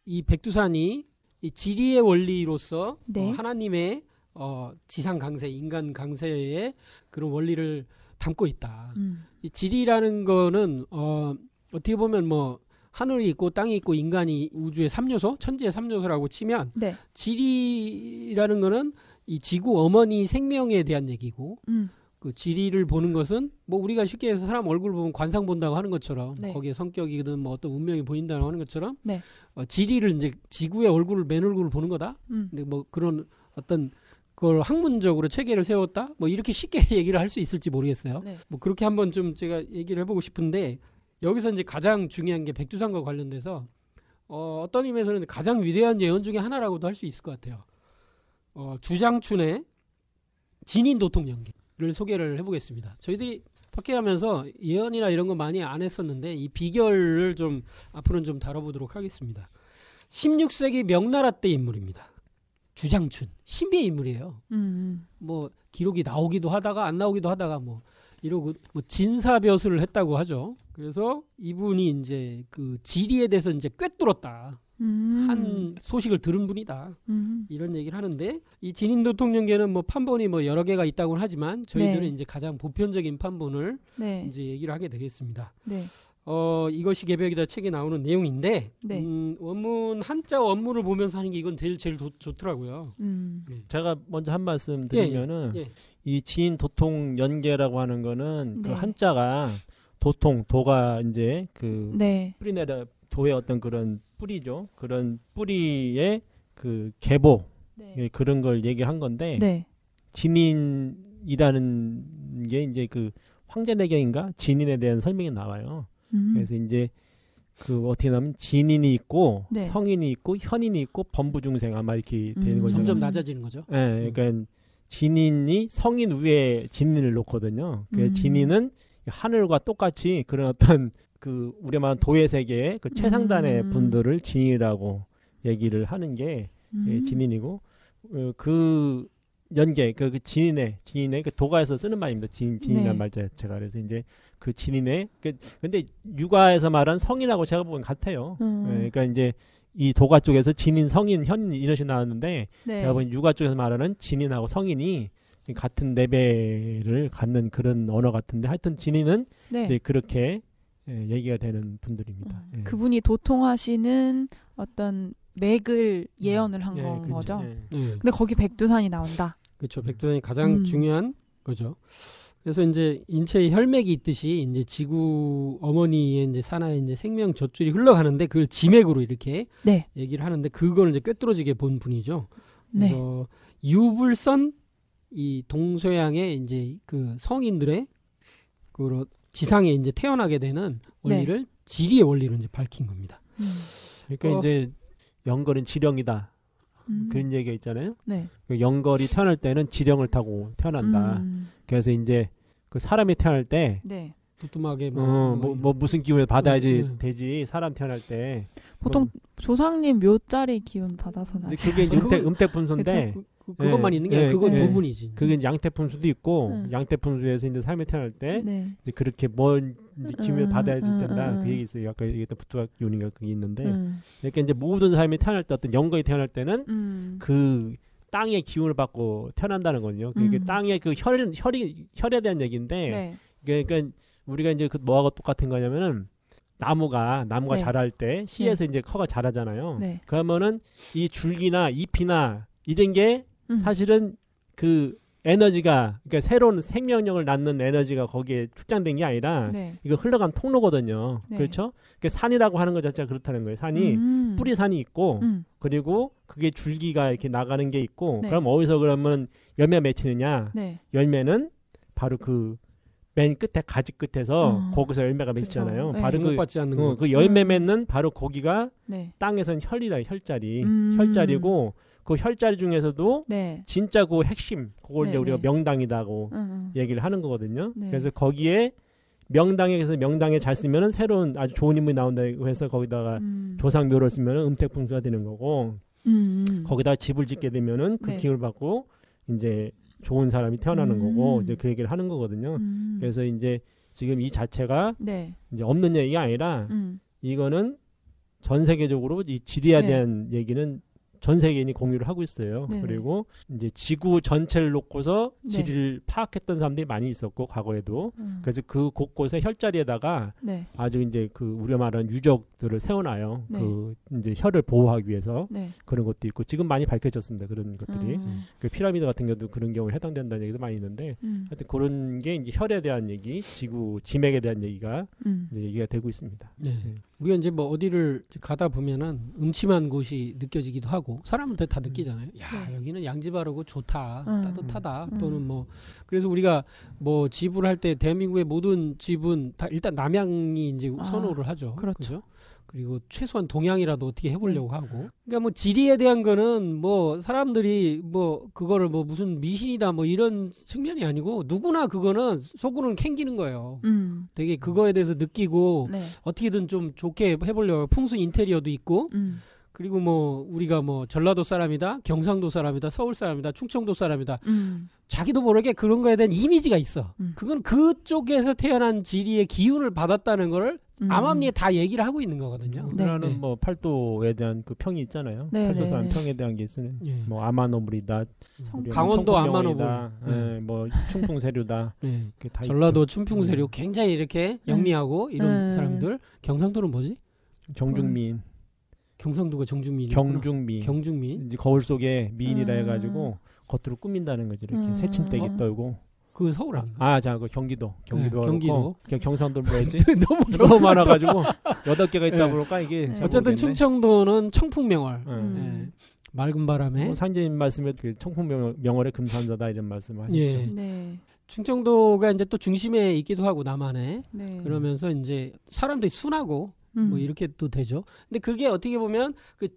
이 백두산이 이 지리의 원리로서 네. 하나님의 지상 강세, 인간 강세의 그런 원리를 담고 있다. 이 지리라는 거는 어떻게 보면 뭐 하늘이 있고 땅이 있고 인간이 우주의 3요소, 천지의 3요소라고 치면 네. 지리라는 거는 이 지구 어머니 생명에 대한 얘기고 그 지리를 보는 것은 뭐 우리가 쉽게 해서 사람 얼굴 보면 관상 본다고 하는 것처럼 네. 거기에 성격이든 뭐 어떤 운명이 보인다고 하는 것처럼 네. 지리를 이제 지구의 얼굴을 맨 얼굴을 보는 거다. 근데 뭐 그런 어떤 그걸 학문적으로 체계를 세웠다. 뭐 이렇게 쉽게 얘기를 할 수 있을지 모르겠어요. 네. 뭐 그렇게 한번 좀 제가 얘기를 해보고 싶은데 여기서 이제 가장 중요한 게 백두산과 관련돼서 어떤 의미에서는 가장 위대한 예언 중에 하나라고도 할 수 있을 것 같아요. 주장춘의 진인도통연기를 소개를 해보겠습니다. 저희들이 팟캐하면서 예언이나 이런 거 많이 안 했었는데 이 비결을 좀 앞으로는 좀 다뤄보도록 하겠습니다. 16세기 명나라 때 인물입니다. 주장춘 신비의 인물이에요. 뭐 기록이 나오기도 하다가 안 나오기도 하다가 뭐 이러고 뭐 진사벼슬을 했다고 하죠. 그래서 이분이 이제 그 지리에 대해서 이제 꿰뚫었다. 한 소식을 들은 분이다. 이런 얘기를 하는데 이 진인도통연계는 뭐 판본이 뭐 여러 개가 있다고는 하지만 저희들은 네. 이제 가장 보편적인 판본을 네. 이제 얘기를 하게 되겠습니다. 네. 이것이 개벽이다 책에 나오는 내용인데 네. 원문 한자 원문을 보면서 하는 게 이건 제일 좋더라고요. 네. 제가 먼저 한 말씀 드리면은 예. 이 진도통연계라고 하는 거는 네. 그 한자가 도가 이제 그 네. 뿌리내다 도의 어떤 그런 뿌리죠. 그런 뿌리의 그 계보 네. 그런 걸 얘기한 건데 네. 진인이라는 게 이제 그 황제내경인가 진인에 대한 설명이 나와요. 그래서 이제 그 어떻게 하면 진인이 있고 네. 성인이 있고 현인이 있고 범부중생 아마 이렇게 되는 거죠. 점점 낮아지는 거죠. 네, 그러니까 진인이 성인 위에 진인을 놓거든요. 그 진인은 하늘과 똑같이 그런 어떤 그 우리가 말하는 도의 세계의 그 최상단의 분들을 진이라고 얘기를 하는 게 진인이고 그 연계 그 진인의 그 도가에서 쓰는 말입니다. 진이라는 네. 말 자체가. 그래서 이제 그 진인의 근데 육아에서 말한 성인하고 제가 보면 같아요. 그러니까 이제 이 도가 쪽에서 진인, 성인, 현인 이것이 나왔는데 네. 제가 보면 육아 쪽에서 말하는 진인하고 성인이 같은 레벨을 갖는 그런 언어 같은데 하여튼 진인은 네. 이제 그렇게 얘기가 되는 분들입니다. 예. 그분이 도통하시는 어떤 맥을 예언을 한 예, 건 그렇죠. 거죠. 예. 근데 거기 백두산이 나온다. 그렇죠. 백두산이 가장 중요한 거죠. 그래서 이제 인체에 혈맥이 있듯이 이제 지구 어머니의 이제 산하에 이제 생명 젖줄이 흘러가는데 그걸 지맥으로 이렇게 네. 얘기를 하는데 그걸 이제 꿰뚫어지게 본 분이죠. 네. 그래서 유불선 이 동서양의 이제 그 성인들의 그 지상에 이제 태어나게 되는 원리를 지리의 원리로 이제 밝힌 겁니다. 그러니까 이제 영걸은 지령이다. 그런 얘기가 있잖아요. 네. 그 영걸이 태어날 때는 지령을 타고 태어난다. 그래서 이제 그 사람이 태어날 때 네. 부뚜막에 뭐 무슨 기운을 받아야지 되지. 사람 태어날 때 보통 조상님 묘자리 기운 받아서 나지. 그게 음택분수인데 그것만 있는 게 아니라 그건 부분이지. 그게 양태분수도 있고 양태분수에서 이제 사람이 태어날 때 네. 이제 그렇게 뭔 기운을 받아야 된다. 그 얘기 있어요. 아까 얘기했던 부뚜막 기운인가 그게 있는데 그러니까 이제 모든 사람이 태어날 때 어떤 영걸이 태어날 때는 그 땅의 기운을 받고 태어난다는 거든요. 그게 땅의 그 혈에 대한 얘기인데 네. 그러니까 우리가 이제 그 뭐하고 똑같은 거냐면은 나무가 네. 자랄 때 씨에서 이제 커가 자라잖아요. 네. 그러면은 이 줄기나 잎이나 이런 게 사실은 그 에너지가 그러니까 새로운 생명력을 낳는 에너지가 거기에 축적된 게 아니라 네. 이거 흘러간 통로거든요. 네. 그렇죠? 그 산이라고 하는 것 자체가 그렇다는 거예요. 산이 뿌리산이 있고 그리고 그게 줄기가 이렇게 나가는 게 있고 네. 그럼 어디서 그러면 열매 맺히느냐? 네. 열매는 바로 그 맨 끝에 가지 끝에서 거기서 열매가 맺히잖아요. 그쵸. 네. 바로 주목받지 않는 거. 그 열매 맺는 바로 거기가 네. 땅에선 혈이다. 혈자리고 그 혈자리 중에서도 네. 진짜 그 핵심 그걸 네, 이제 우리가 네. 명당이다고 얘기를 하는 거거든요. 네. 그래서 거기에 명당에 잘 쓰면은 새로운 아주 좋은 인물이 나온다고 해서 거기다가 조상묘를 쓰면은 음택풍수가 되는 거고 거기다 집을 짓게 되면은 그 네. 기운을 받고 이제 좋은 사람이 태어나는 거고 이제 그 얘기를 하는 거거든요. 그래서 이제 지금 이 자체가 네. 이제 없는 얘기가 아니라 이거는 전 세계적으로 이 지리에 네. 대한 얘기는 전 세계인이 공유를 하고 있어요. 네네. 그리고 이제 지구 전체를 놓고서 네. 지리를 파악했던 사람들이 많이 있었고 과거에도 그래서 그 곳곳에 혈자리에다가 네. 아주 이제 그 우리가 말하는 유적들을 세워놔요. 네. 그 이제 혈을 보호하기 위해서 네. 그런 것도 있고 지금 많이 밝혀졌습니다. 그런 것들이 음. 그 피라미드 같은 경우도 그런 경우에 해당된다는 얘기도 많이 있는데 하여튼 그런 게 이제 혈에 대한 얘기, 지구 지맥에 대한 얘기가 이제 얘기가 되고 있습니다. 네. 우리가 이제 뭐 어디를 가다 보면은 음침한 곳이 느껴지기도 하고 사람한테 다 느끼잖아요. 야 네. 여기는 양지 바르고 좋다, 따뜻하다. 음. 또는 뭐 그래서 우리가 뭐 집을 할 때 대한민국의 모든 집은 다 일단 남향이 이제 선호를 하죠. 그렇죠. 그죠? 그리고 최소한 동향이라도 어떻게 해보려고 하고. 그러니까 뭐 지리에 대한 거는 뭐 사람들이 뭐 그거를 뭐 무슨 미신이다 뭐 이런 측면이 아니고 누구나 그거는 속으로는 캥기는 거예요. 되게 그거에 대해서 느끼고 네. 어떻게든 좀 좋게 해보려고 풍수 인테리어도 있고 그리고 뭐 우리가 뭐 전라도 사람이다, 경상도 사람이다, 서울 사람이다, 충청도 사람이다. 자기도 모르게 그런 거에 대한 이미지가 있어. 그건 그쪽에서 태어난 지리의 기운을 받았다는 걸 암암리에 다 얘기를 하고 있는 거거든요. 우리나라는 네. 뭐 팔도에 대한 그 평이 있잖아요. 네, 팔도 네, 사람 네. 평에 대한 게 있으면 예. 뭐 아마노물이다, 강원도 아마노물, 뭐 충풍세류다. 네. 그게 다 전라도 춘풍세류 굉장히 이렇게 영리하고 이런 네. 사람들. 경상도는 뭐지? 있고. 정중미인, 경상도가 정중미인. 경중미인. 경중미인. 이제 거울 속에 미인이라 해가지고 겉으로 꾸민다는 거지 이렇게 새침대기 떨고. 그 서울 아닌가? 아, 자, 그 경기도. 네, 경기도. 경상도 뭐였지? 너무 너무 많아가지고 8개가 있다 네. 보니까 이게 네. 잘 어쨌든 모르겠네. 충청도는 청풍명월. 네. 예. 맑은 바람에. 뭐 상제님 말씀에 그 청풍명월의 금산자다 이런 말씀을 하셨죠. 예. 네. 충청도가 이제 또 중심에 있기도 하고 남한에. 네. 그러면서 이제 사람들이 순하고 뭐 이렇게 또 되죠. 근데 그게 어떻게 보면 그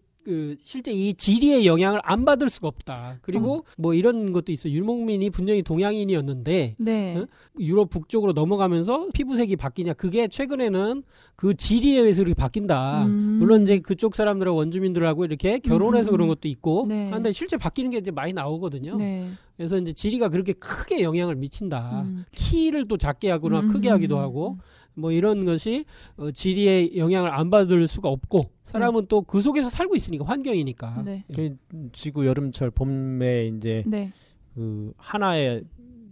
실제 이 지리의 영향을 안 받을 수가 없다. 그리고 뭐 이런 것도 있어. 유목민이 분명히 동양인이었는데 네. 어? 유럽 북쪽으로 넘어가면서 피부색이 바뀌냐. 그게 최근에는 그 지리에 의해서 그렇게 바뀐다. 물론 이제 그쪽 사람들하고 원주민들하고 이렇게 결혼해서 그런 것도 있고. 네. 근데 실제 바뀌는 게 이제 많이 나오거든요. 네. 그래서 이제 지리가 그렇게 크게 영향을 미친다. 키를 또 작게 하거나 크게 하기도 하고. 뭐 이런 것이 지리의 영향을 안 받을 수가 없고 사람은 또 그 속에서 살고 있으니까 환경이니까. 네. 그 지구 여름철 봄에 이제 네. 그 하나의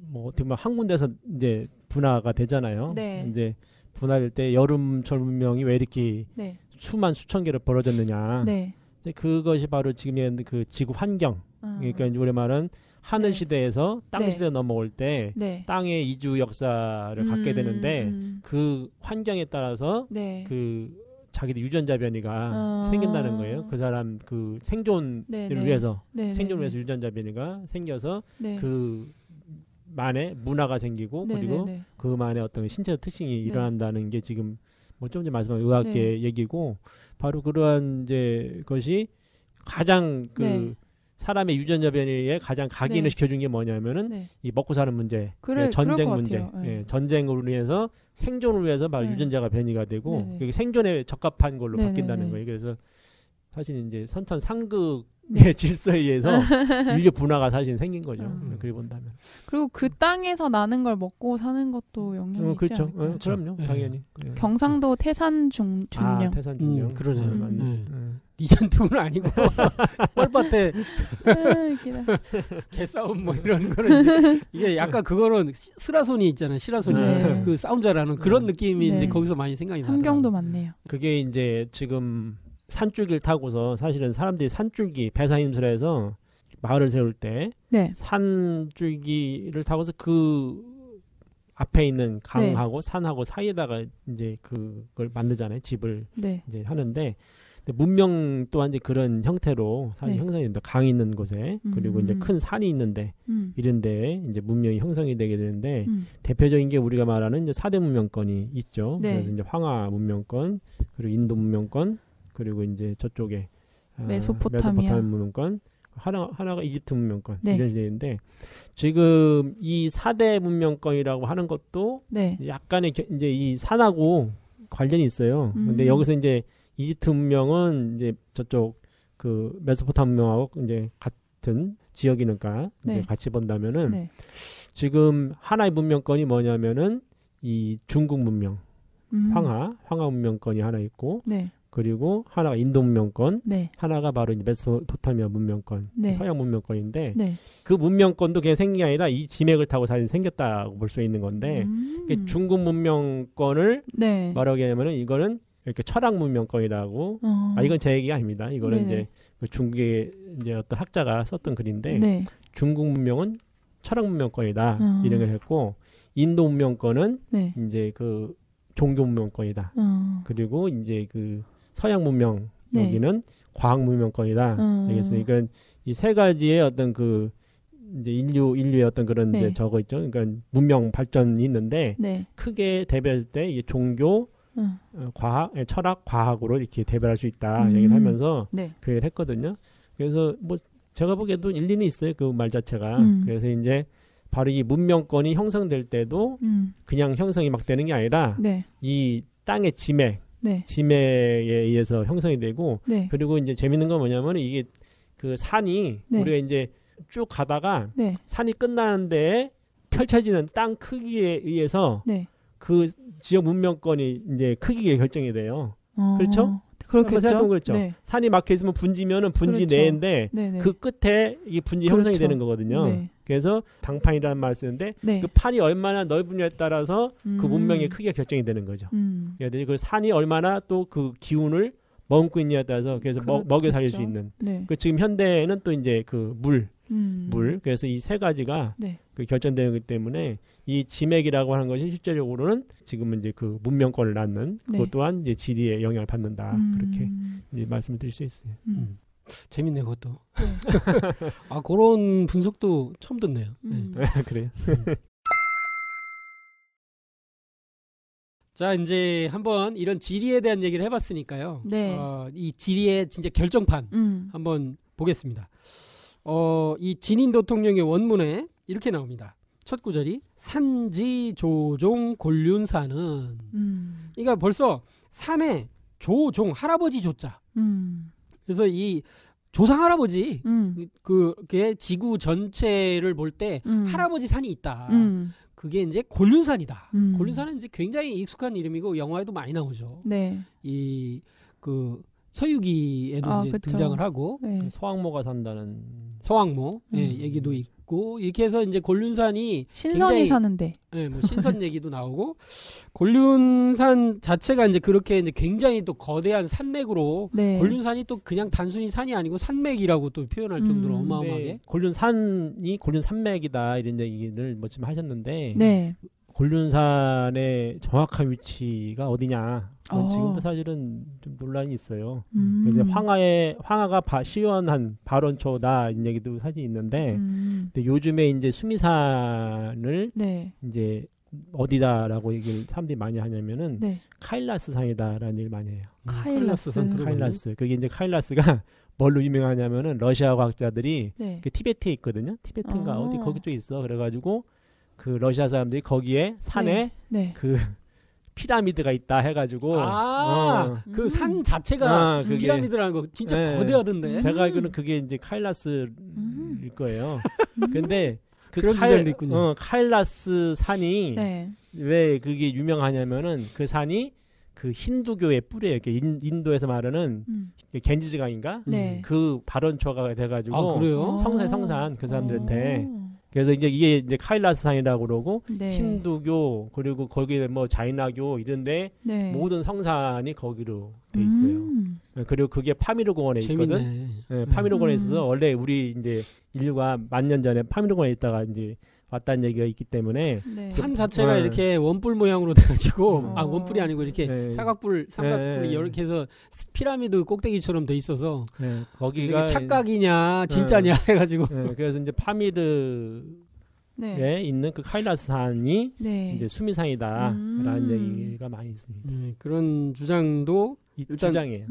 뭐 어떻게 보면 한 군데서 이제 분화가 되잖아요. 네. 이제 분화될 때 여름철 문명이 왜 이렇게 네. 수만 수천 개로 벌어졌느냐. 네. 이제 그것이 바로 지금의 그 지구 환경. 그러니까 이제 우리 말은 하늘 네. 시대에서 땅 네. 시대 넘어올 때 네. 땅의 이주 역사를 갖게 되는데 그 환경에 따라서 네. 그 자기들 유전자 변이가 생긴다는 거예요. 그 사람 그 생존을 네, 네. 위해서 네, 생존을 네, 위해서 유전자 변이가 생겨서 네. 그 만에 문화가 생기고 네, 그리고 네, 네. 그만의 어떤 신체 특징이 일어난다는 게 지금 뭐 좀 전에 말씀한 의학계 네. 얘기고 바로 그러한 이제 것이 가장 그 네. 사람의 유전자 변이에 가장 각인을 네. 시켜준 게 뭐냐면은 네. 이 먹고 사는 문제, 그럴 전쟁 것 문제, 같아요. 네. 예, 전쟁으로 인해서 생존을 위해서 바로 네. 유전자가 변이가 되고 네, 네. 그게 생존에 적합한 걸로 네, 바뀐다는 네, 네. 거예요. 그래서 사실 이제 선천상극의 네. 질서에 의해서 인류 분화가 사실 생긴 거죠. 그리 본다면. 그리고 그 땅에서 나는 걸 먹고 사는 것도 영향이 있지 그렇죠. 않을까요? 그럼요. 네. 당연히. 경상도 태산 준령. 아, 태산중령. 그러네요. 맞네. 네. 니전투는 아니고 뻘밭에 웃기다. 개싸움 뭐 이런 거는 이제 이게 약간 그거는 스라소니 있잖아요. 시라소니 네. 그 싸움 잘하는 그런 느낌이 네. 이제 거기서 많이 생각이 나요. 함경도 많네요. 그게 이제 지금 산줄기를 타고서 사실은 사람들이 산줄기 배산임술에서 마을을 세울 때 네. 산줄기를 타고서 그 앞에 있는 강하고 산하고 사이에다가 이제 그걸 만들잖아요. 집을 네. 이제 하는데 근데 문명 또한 이제 그런 형태로 사실 네. 형성이 된다. 강이 있는 곳에 그리고 이제 큰 산이 있는데 이런데 이제 문명이 형성이 되게 되는데 대표적인 게 우리가 말하는 이제 4대 문명권이 있죠. 네. 그래서 이제 황하 문명권 그리고 인도 문명권 그리고 이제 저쪽에 메소포타미아 문명권 하나가 이집트 문명권 네. 이런 시대인데 지금 이 4대 문명권이라고 하는 것도 네. 약간의 이제 이 산하고 관련이 있어요. 근데 여기서 이제 이집트 문명은 이제 저쪽 그 메소포타미아 문명하고 이제 같은 지역이니까 네. 이제 같이 본다면은 네. 지금 하나의 문명권이 뭐냐면은 이 중국 문명 황하 문명권이 하나 있고 네. 그리고 하나가 인도 문명권, 네. 하나가 바로 이제 메소포타미아 문명권, 네. 서양 문명권인데 네. 그 문명권도 그냥 생긴 게 아니라 이 지맥을 타고 사실 생겼다고 볼 수 있는 건데 이게 중국 문명권을 네. 말하게 되면은 이거는 이렇게 철학 문명권이라고 이건 제 얘기가 아닙니다. 이거는 네네. 이제 그 중국의 이제 어떤 학자가 썼던 글인데 네. 중국 문명은 철학 문명권이다 이런 걸 했고 인도 문명권은 네. 이제 그 종교 문명권이다. 그리고 이제 그 서양 문명 네. 여기는 과학 문명권이다. 그래서 이건 이 세 가지의 어떤 그 이제 인류의 어떤 그런 네. 이제 저거 있죠. 그러니까 문명 발전이 있는데 네. 크게 대별할 때 이게 종교, 과학, 철학, 과학으로 이렇게 대별할 수 있다 얘기를 하면서 네. 그 얘기를 했거든요. 그래서 뭐 제가 보기에도 일리는 있어요. 그 말 자체가. 그래서 이제 바로 이 문명권이 형성될 때도 그냥 형성이 막 되는 게 아니라 네. 이 땅의 지맥, 네. 지맥에 의해서 형성이 되고 네. 그리고 이제 재밌는 건 뭐냐면 이게 그 산이 네. 우리가 이제 쭉 가다가 네. 산이 끝나는데 펼쳐지는 땅 크기에 의해서 네. 그 지역 문명권이 이제 크기가 결정이 돼요. 그렇죠? 그렇겠죠. 한번 생각해보면 그렇죠. 네. 산이 막혀 있으면 분지면은 분지 그렇죠. 내인데 네네. 그 끝에 이게 분지 그렇죠. 형성이 되는 거거든요. 네. 그래서 당판이라는 말을 쓰는데 네. 그 판이 얼마나 넓으냐에 따라서 그 문명의 크기가 결정이 되는 거죠. 그래서 그 산이 얼마나 또 그 기운을 머금고 있냐에 따라서 그래서 먹여 살릴 수 있는. 네. 그 지금 현대에는 또 이제 그 물. 그래서 이 세 가지가 네. 그 결정되기 때문에 이 지맥이라고 하는 것이 실제적으로는 지금은 이제 그 문명권을 낳는 네. 그것 또한 이제 지리에 영향을 받는다 그렇게 이제 말씀을 드릴 수 있어요. 재밌네요, 그것도. 아, 그런 분석도 처음 듣네요. 네. 그래요. 자, 이제 한번 이런 지리에 대한 얘기를 해봤으니까요. 네. 이 지리의 진짜 결정판 한번 보겠습니다. 이 진인도통령의 원문에 이렇게 나옵니다. 첫 구절이 산지조종 곤륜산은 그러니까 벌써 산에 조종 할아버지 조자. 그래서 이 조상 할아버지 그게 지구 전체를 볼 때 할아버지 산이 있다. 그게 이제 곤륜산이다. 곤륜산은 이제 굉장히 익숙한 이름이고 영화에도 많이 나오죠. 네. 이 그 서유기에도 이제 그쵸. 등장을 하고 네. 소왕모가 산다는 서왕모 얘기도 있고 이렇게 해서 이제 곤륜산이 신선이 굉장히 사는데. 뭐 신선 얘기도 나오고 곤륜산 자체가 이제 그렇게 이제 굉장히 또 거대한 산맥으로 네. 곤륜산이 또 그냥 단순히 산이 아니고 산맥이라고 또 표현할 정도로 어마어마하게 네, 곤륜산이 곤륜산맥이다 이런 얘기를 뭐 좀 하셨는데 네. 곤륜산의 정확한 위치가 어디냐 지금도 사실은 좀 논란이 있어요. 그래서 황하가 시원한 발원초다 이런 얘기도 사실 있는데 근데 요즘에 이제 수미산을 네. 이제 어디다라고 얘기를 사람들이 많이 하냐면은 네. 카일라스 산이다라는 얘기를 많이 해요. 카일라스. 카일라스. 그게 이제 카일라스가 뭘로 유명하냐면은 러시아 과학자들이 네. 그 티베트에 있거든요. 티베트인가 어디 거기 쪽에 있어. 그래가지고 그 러시아 사람들이 거기에 산에 네. 그 피라미드가 있다 해가지고 그 산 자체가 그게, 피라미드라는 거 진짜 네. 거대하던데. 제가 알기로는 그게 이제 카일라스일 거예요. 근데 그 그런 디자인도 있군요. 카일라스 산이 네. 왜 그게 유명하냐면은 그 산이 그 힌두교의 뿌리예요. 인도에서 말하는 겐지스강인가? 네. 그 발원초가 돼가지고 아, 그래요? 성산 그 사람들한테. 그래서 이제 이게 이제 카일라스 산이라고 그러고 네. 힌두교 그리고 거기에 뭐 자이나교 이런데 네. 모든 성산이 거기로 돼 있어요. 그리고 그게 파미르 공원에 있거든. 재밌네. 네, 파미르 공원에 있어서 원래 우리 이제 인류가 10,000년 전에 파미르 공원에 있다가 이제 왔다는 얘기가 있기 때문에 네. 산 자체가 이렇게 원뿔 모양으로 돼가지고 원뿔이 아니고 이렇게 네. 삼각뿔 네. 이렇게 해서 피라미드 꼭대기처럼 돼 있어서 네, 거기가 착각이냐 진짜냐 해가지고 그래서 이제 파미르에 네. 있는 그 카일라스 산이 네. 이제 수미산이다라는 얘기가 많이 있습니다. 그런 주장도 일단 주장이에요.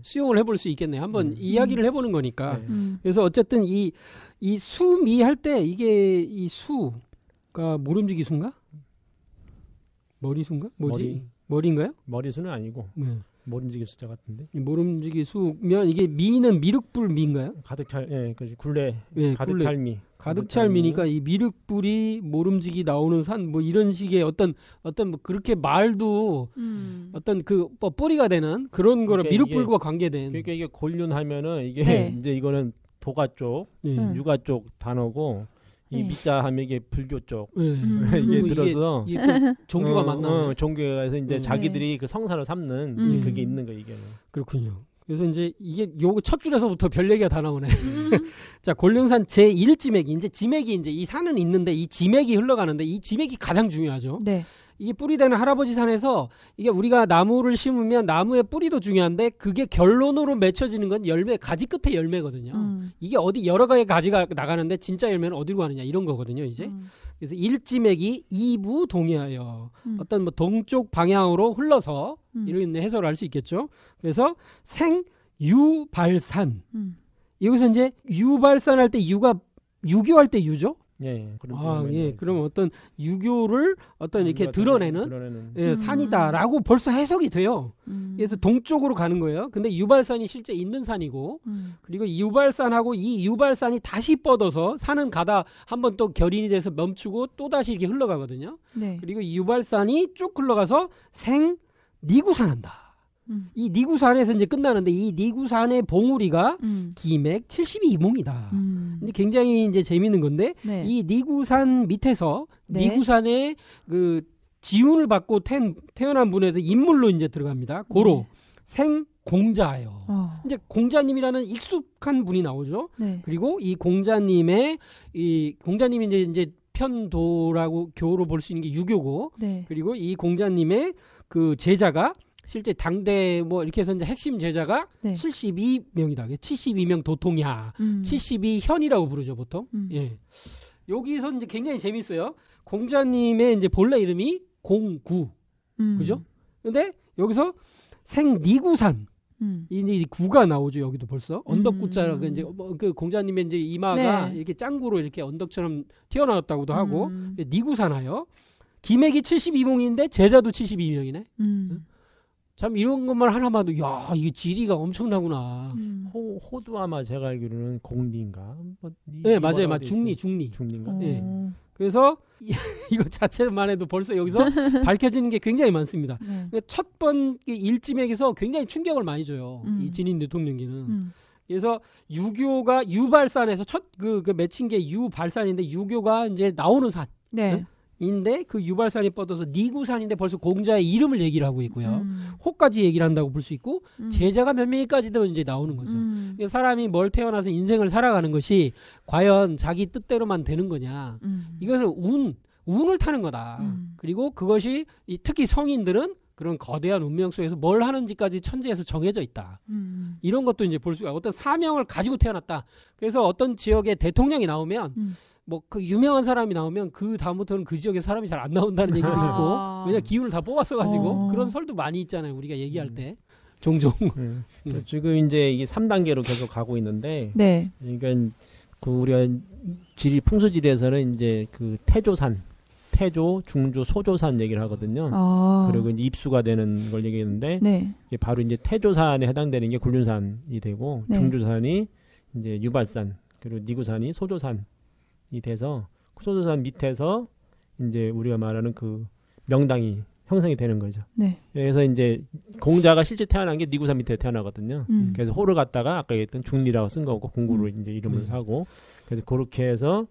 수용을 해볼 수 있겠네요. 한번 이야기를 해보는 거니까. 네. 그래서 어쨌든 이 수미 할 때 이게 이 수가 모름지기 수인가? 머리수인가? 뭐지? 머리인가요? 머리수는 아니고 네. 모름지기 숫자 같은데. 모름지기 수면 이게 미는 미륵불 미인가요? 가득 찰, 예, 그 굴레, 예, 가득 굴레. 찰 미. 가득 찰 미니까 이 미륵불이 모름지기 나오는 산 뭐 이런 식의 어떤 뭐 그렇게 말도 어떤 그 뭐 뿌리가 되는 그런 거를 그러니까 미륵불과 관계된. 그러니까 이게 곤륜하면은 이게 네. 이제 이거는 도가 쪽, 예. 유가 쪽 단어고 이 네. 미자 하면 이게 불교 쪽. 예. 이게 그리고 들어서 이게 또 종교가 만나네. 종교에서 이제 자기들이 그 성사를 삼는 이제 그게 있는 거 이게. 그렇군요. 그래서 이제 이게 요거 첫 줄에서부터 별 얘기가 다 나오네. 자, 곤륜산 제1지맥이 이제 지맥이 이제 이 산은 있는데 이 지맥이 흘러가는데 이 지맥이 가장 중요하죠. 네. 이게 뿌리 되는 할아버지 산에서 이게 우리가 나무를 심으면 나무의 뿌리도 중요한데 그게 결론으로 맺혀지는 건 열매 가지 끝에 열매거든요. 이게 어디 여러 가지 가지가 나가는데 진짜 열매는 어디로 가느냐 이런 거거든요. 이제 그래서 일지맥이 이부 동해하여 어떤 뭐 동쪽 방향으로 흘러서 이런 해설을 할 수 있겠죠. 그래서 생유발산 여기서 이제 유발산 할 때 유가 유교할 때 유죠. 예, 그런 아, 예. 그럼 어떤 유교를 어떤 이렇게 드러내는 예, 산이다라고 벌써 해석이 돼요. 그래서 동쪽으로 가는 거예요. 근데 유발산이 실제 있는 산이고, 그리고 이 유발산하고 이 유발산이 다시 뻗어서 산은 가다 한번 또 결인이 돼서 멈추고 또 다시 이렇게 흘러가거든요. 네. 그리고 이 유발산이 쭉 흘러가서 생니구산한다. 이 니구산에서 이제 끝나는데 이 니구산의 봉우리가 기맥 72몽이다. 근데 굉장히 이제 재밌는 건데 네. 이 니구산 밑에서 네. 니구산의 그 지운을 받고 태어난 분에서 인물로 이제 들어갑니다. 고로 생공자예요. 이제 공자님이라는 익숙한 분이 나오죠. 네. 그리고 이 공자님이 이제 편도라고 교로 볼 수 있는 게 유교고, 네. 그리고 이 공자님의 그 제자가 실제 당대 뭐 이렇게 해서 이제 핵심 제자가 네. 72명이다. 72명 도통야. 72현이라고 부르죠, 보통. 예. 여기서 이제 굉장히 재밌어요. 공자님의 이제 본래 이름이 공구. 그죠? 근데 여기서 생니구산. 이 구가 나오죠, 여기도 벌써. 언덕구자라고 이제 그 공자님의 이제 이마가 네. 이렇게 짱구로 이렇게 언덕처럼 튀어나왔다고도 하고, 니구산하여. 기맥이 72명인데 제자도 72명이네. 참 이런 것만 하나만 도 야, 이게 지리가 엄청나구나. 호도 아마 제가 알기로는 공리인가? 뭐, 네, 맞아요. 중리인가? 예. 그래서 이거 자체만 해도 벌써 여기서 밝혀지는 게 굉장히 많습니다. 네. 첫 번 일지맥에서 굉장히 충격을 많이 줘요. 이 진인 대통령기는. 그래서 유교가 유발산에서 첫 그 맺힌 게 유발산인데 유교가 이제 나오는 산. 네. 인데 그 유발산이 뻗어서 니구산인데 벌써 공자의 이름을 얘기를 하고 있고요. 호까지 얘기를 한다고 볼 수 있고 제자가 몇 명까지도 이제 나오는 거죠. 사람이 뭘 태어나서 인생을 살아가는 것이 과연 자기 뜻대로만 되는 거냐. 이것은 운을 타는 거다. 그리고 그것이 특히 성인들은 그런 거대한 운명 속에서 뭘 하는지까지 천지에서 정해져 있다. 이런 것도 이제 볼 수가 어떤 사명을 가지고 태어났다. 그래서 어떤 지역에 대통령이 나오면 뭐 그 유명한 사람이 나오면 그 다음부터는 그 지역에 사람이 잘 안 나온다는 얘기도 있고, 왜냐 기운을 다 뽑았어가지고 그런 설도 많이 있잖아요. 우리가 얘기할 때 종종. 지금 이제 이게 3단계로 계속 가고 있는데, 네. 그러니까 그 우리가 지리 풍수지리에서는 이제 그 태조산, 태조, 중조, 소조산 얘기를 하거든요. 그리고 이제 입수가 되는 걸 얘기했는데, 네. 이게 바로 이제 태조산에 해당되는 게 곤륜산이 되고, 네. 중조산이 이제 유발산, 그리고 니구산이 소조산이 돼서 소조산 밑에서 이제 우리가 말하는 그 명당이 형성이 되는 거죠. 네. 그래서 이제 공자가 실제 태어난 게 니구산 밑에 태어나거든요. 그래서 호를 갖다가 아까 얘기했던 중리라고 쓴 거고 공구로 이제 이름을 하고, 그래서 그렇게 해서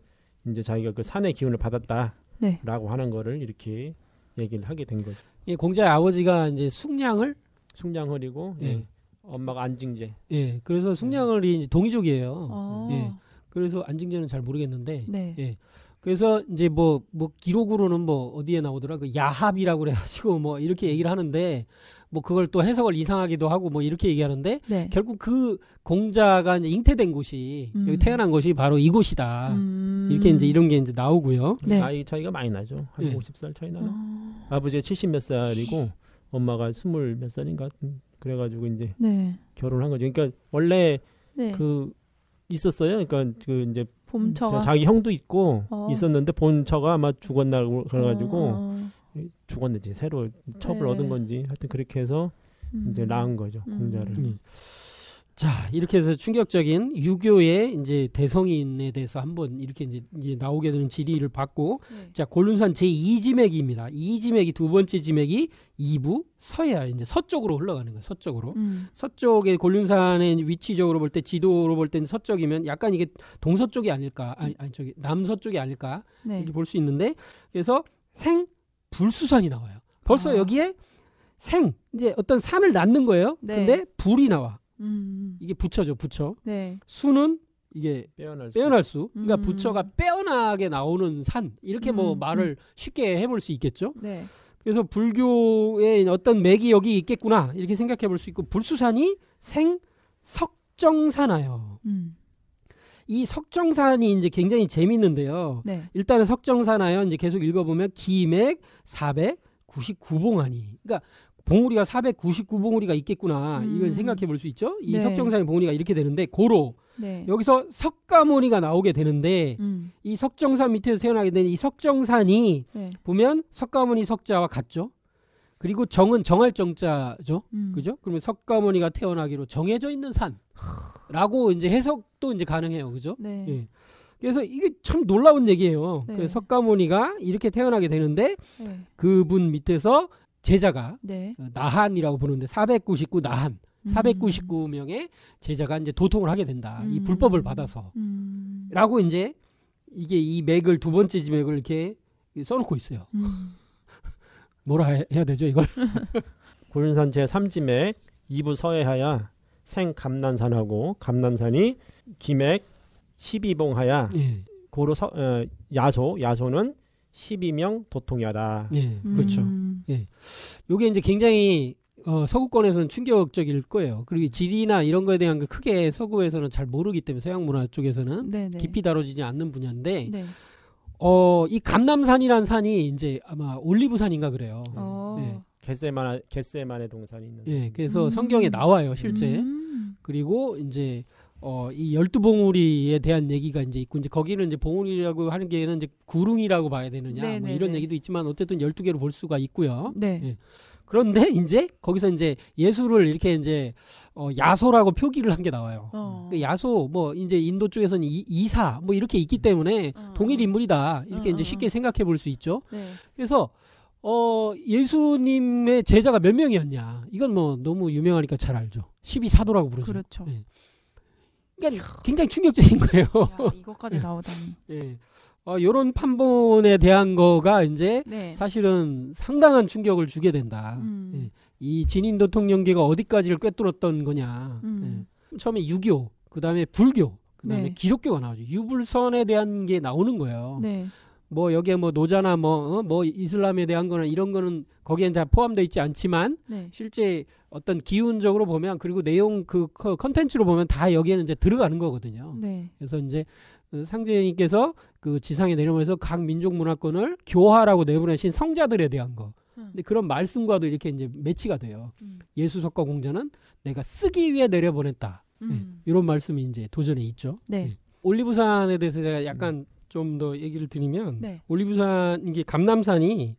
이제 자기가 그 산의 기운을 받았다라고 네. 하는 거를 이렇게 얘기를 하게 된 거죠. 예, 공자의 아버지가 이제 숙량을 숙량허리고 예. 엄마가 안징제. 예, 그래서 숙량을이 이제 동이족이에요. 예. 예. 그래서 안징제는 잘 모르겠는데, 네. 예. 그래서 이제 뭐 기록으로는 뭐 어디에 나오더라, 그 야합이라고 그래가지고 뭐 이렇게 얘기를 하는데, 뭐 그걸 또 해석을 이상하기도 하고 뭐 이렇게 얘기하는데, 네. 결국 그 공자가 이제 잉태된 곳이 여기 태어난 곳이 바로 이곳이다. 이렇게 이제 이런 게 이제 나오고요. 네. 나이 차이가 많이 나죠. 한 네. 50살 차이 나나. 아버지가 70 몇 살이고 엄마가 20 몇 살인가. 그래가지고 이제 네. 결혼한 거죠. 그러니까 원래 네. 그 있었어요. 그러니까 그 이제 봄처가 자기 형도 있고 있었는데 본처가 아마 죽었나 그래가지고 죽었는지 새로 첩을 네. 얻은 건지 하여튼 그렇게 해서 이제 낳은 거죠. 공자를. 자, 이렇게 해서 충격적인 유교의 이제 대성인에 대해서 한번 이렇게 이제 나오게 되는 지리를 봤고, 네. 자, 곤륜산 제2지맥입니다. 이 지맥이 두 번째 지맥이 이부 서해야 이제 서쪽으로 흘러가는 거예요. 서쪽으로. 서쪽에 곤륜산의 위치적으로 볼 때 지도로 볼 때는 서쪽이면 약간 이게 동서쪽이 아닐까, 아니 저기 남서쪽이 아닐까 네. 이렇게 볼 수 있는데, 그래서 생불수산이 나와요. 벌써 여기에 이제 어떤 산을 낳는 거예요. 네. 근데 불이 나와. 이게 부처죠, 부처. 네. 수는 이게 빼어날 수. 그러니까 부처가 빼어나게 나오는 산. 이렇게 뭐 말을 쉽게 해볼 수 있겠죠. 네. 그래서 불교의 어떤 맥이 여기 있겠구나 이렇게 생각해 볼 수 있고, 불수산이 석정산하여. 이 석정산이 이제 굉장히 재밌는데요. 네. 일단은 석정산하여 이제 계속 읽어보면 기맥 499봉하니. 그러니까 봉우리가 499봉우리가 있겠구나. 이걸 생각해 볼 수 있죠. 이 네. 석정산의 봉우리가 이렇게 되는데, 고로 네. 여기서 석가모니가 나오게 되는데, 이 석정산 밑에서 태어나게 된 이 석정산이 네. 보면 석가모니 석자와 같죠. 그리고 정은 정할 정자죠. 그죠? 그러면 석가모니가 태어나기로 정해져 있는 산라고 이제 해석도 이제 가능해요. 그죠? 네. 예. 그래서 이게 참 놀라운 얘기예요. 네. 그 석가모니가 이렇게 태어나게 되는데, 네. 그분 밑에서 제자가 네. 나한이라고 부르는데 499 나한 499명의 제자가 이제 도통을 하게 된다. 이 불법을 받아서. 라고 이제 이게 이 맥을 두 번째 지맥을 이렇게 써놓고 있어요. 뭐라 해야 되죠 이걸? 곤륜산 제3지맥 2부 서해하야 생감난산하고 감난산이 기맥 12봉하야 예. 고로 야소는 12명 도통야다. 예, 그렇죠. 예. 요게 이제 굉장히 서구권에서는 충격적일 거예요. 그리고 지리나 이런 거에 대한 거 크게 서구에서는 잘 모르기 때문에, 서양 문화 쪽에서는 네네. 깊이 다뤄지지 않는 분야인데, 네. 이 감남산이라는 산이 이제 아마 올리브산인가 그래요. 예. 겟세만의 동산이 있는. 예, 그래서 성경에 나와요, 실제. 그리고 이제 이 12봉우리에 대한 얘기가 이제 있고, 이제 거기는 이제 봉우리라고 하는 게는 이제 구릉이라고 봐야 되느냐, 뭐 이런 얘기도 있지만 어쨌든 12개로 볼 수가 있고요. 네. 예. 그런데 이제 거기서 이제 예수를 이렇게 이제 야소라고 표기를 한 게 나와요. 그 야소 뭐 이제 인도 쪽에서는 이사 뭐 이렇게 있기 때문에 동일 인물이다 이렇게 이제 쉽게 생각해 볼 수 있죠. 네. 그래서 예수님의 제자가 몇 명이었냐? 이건 뭐 너무 유명하니까 잘 알죠. 12사도라고 부르죠. 그렇죠. 예. 그러니까 굉장히 충격적인 거예요. 야, 이것까지 나오다니. 예. 요런 판본에 대한 거가 이제 네. 사실은 상당한 충격을 주게 된다. 예. 이 진인도통령계가 어디까지를 꿰뚫었던 거냐. 예. 처음에 유교, 그 다음에 불교, 그 다음에 네. 기독교가 나오죠. 유불선에 대한 게 나오는 거예요. 네. 뭐 여기에 뭐 노자나 뭐 이슬람에 대한 거나 이런 거는 거기에 다 포함되어 있지 않지만, 네. 실제 어떤 기운적으로 보면, 그리고 내용 그 컨텐츠로 보면 다 여기에는 이제 들어가는 거거든요. 네. 그래서 이제 상제님께서 그 지상에 내려오면서 각 민족 문화권을 교화라고 내보내신 성자들에 대한 거. 근데 그런 말씀과도 이렇게 이제 매치가 돼요. 예수석가 공자는 내가 쓰기 위해 내려보냈다. 네. 이런 말씀이 이제 도전에 있죠. 네. 네. 올리브산에 대해서 제가 약간 좀 더 얘기를 드리면, 네. 올리브산, 이게 감남산이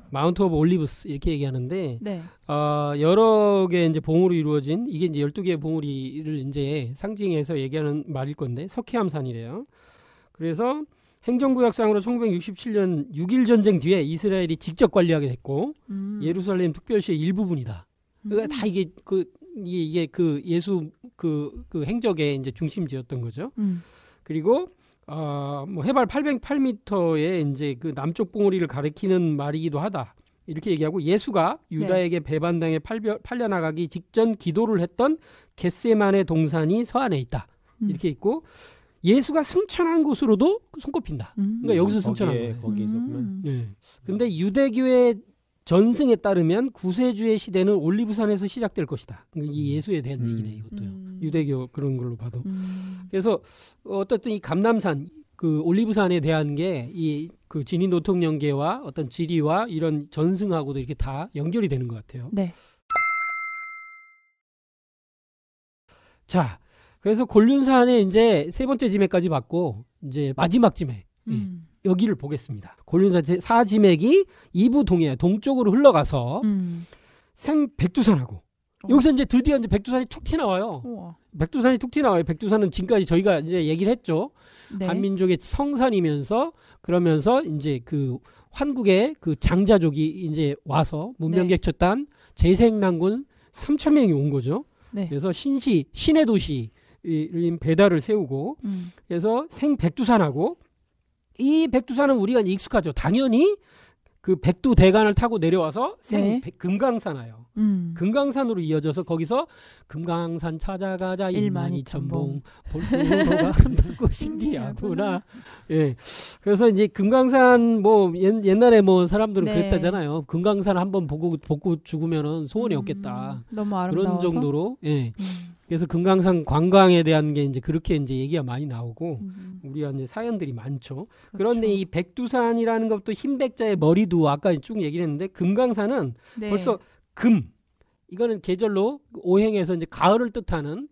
마운트 오브 올리브스 이렇게 얘기하는데, 네. 여러 개의 이제 봉우리 이루어진, 이게 이제 12개의 봉우리를 이제 상징해서 얘기하는 말일 건데, 석회암산이래요. 그래서 행정구역상으로 1967년 6.1 전쟁 뒤에 이스라엘이 직접 관리하게 됐고, 예루살렘 특별시의 일부분이다. 그러니까 다 이게 이게 그 예수 그 행적의 이제 중심지였던 거죠. 그리고 뭐 해발 808m의 이제 그 남쪽 봉우리를 가리키는 말이기도 하다. 이렇게 얘기하고, 예수가 유다에게 배반당해 팔려나가기 직전 기도를 했던 겟세만의 동산이 서안에 있다. 이렇게 있고, 예수가 승천한 곳으로도 손꼽힌다. 그러니까 여기서 승천한 거예요. 거기 있었구만. 네. 근데 유대교의 전승에 따르면 구세주의 시대는 올리브산에서 시작될 것이다. 그러니까 이 예수에 대한 얘기네, 이것도요. 유대교 그런 걸로 봐도. 그래서 어쨌든 이 감남산, 그 올리브산에 대한 게 이 그 진인도통령계와 어떤 지리와 이런 전승하고도 이렇게 다 연결이 되는 것 같아요. 네. 자, 그래서 곤륜산에 이제 세 번째 지맥까지 봤고, 이제 마지막 지맥. 여기를 보겠습니다. 곤륜산 제4지맥이 이부 동쪽으로 흘러가서 생백두산하고 여기서 이제 드디어 이제 백두산이 툭 튀나와요. 우와. 백두산이 툭 튀나와요. 백두산은 지금까지 저희가 이제 얘기를 했죠. 네. 한민족의 성산이면서 그러면서 이제 그 환국의 그 장자족이 이제 와서 문명객 첫단 재생난군 3,000명이 온 거죠. 네. 그래서 신의 도시인 배달을 세우고 그래서 생백두산하고 이 백두산은 우리가 익숙하죠. 당연히 그 백두대간을 타고 내려와서 네. 금강산 와요. 금강산으로 이어져서 거기서 금강산 찾아가자 12,000봉 볼수로가 듣고 신비하구나. 예. 그래서 이제 금강산 뭐 옛날에 뭐 사람들은 네. 그랬다잖아요. 금강산 한번 보고 죽으면은 소원이 없겠다. 너무 아름다워서. 그런 정도로. 예. 그래서 금강산 관광에 대한 게 이제 그렇게 이제 얘기가 많이 나오고 우리가 이제 사연들이 많죠. 그렇죠. 그런데 이 백두산이라는 것도 흰백자의 머리도 아까 쭉 얘기를 했는데 금강산은 네. 벌써 이거는 계절로 오행에서 이제 가을을 뜻하는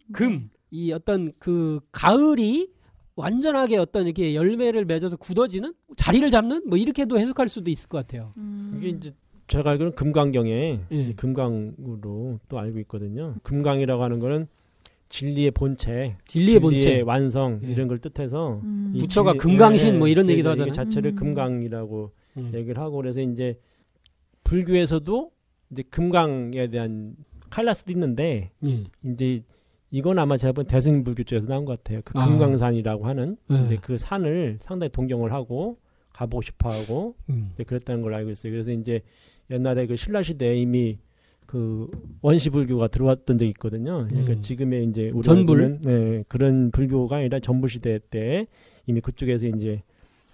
이 어떤 그 가을이 완전하게 어떤 이렇게 열매를 맺어서 굳어지는 자리를 잡는 뭐 이렇게도 해석할 수도 있을 것 같아요. 이게 이제 제가 알기로는 금강경에 예. 금강으로 또 알고 있거든요. 금강이라고 하는 거는 진리의 본체, 진리의 본체. 완성 예. 이런 걸 뜻해서 이 부처가 진리- 금강신 뭐 이런 그래서 얘기도 이게 하잖아요. 자체를 금강이라고 얘기를 하고 그래서 이제 불교에서도 이제 금강에 대한 칼라스도 있는데 예. 이제 이건 아마 제가 본 대승불교 쪽에서 나온 것 같아요. 그 아. 금강산이라고 하는 네. 이제 그 산을 상당히 동경을 하고 가보고 싶어하고 이제 그랬다는 걸 알고 있어요. 그래서 이제 옛날에 그 신라 시대에 이미 그 원시불교가 들어왔던 적이 있거든요. 그러니까 지금의 이제 우리 전불? 네, 그런 불교가 아니라 전부 시대 때 이미 그쪽에서 이제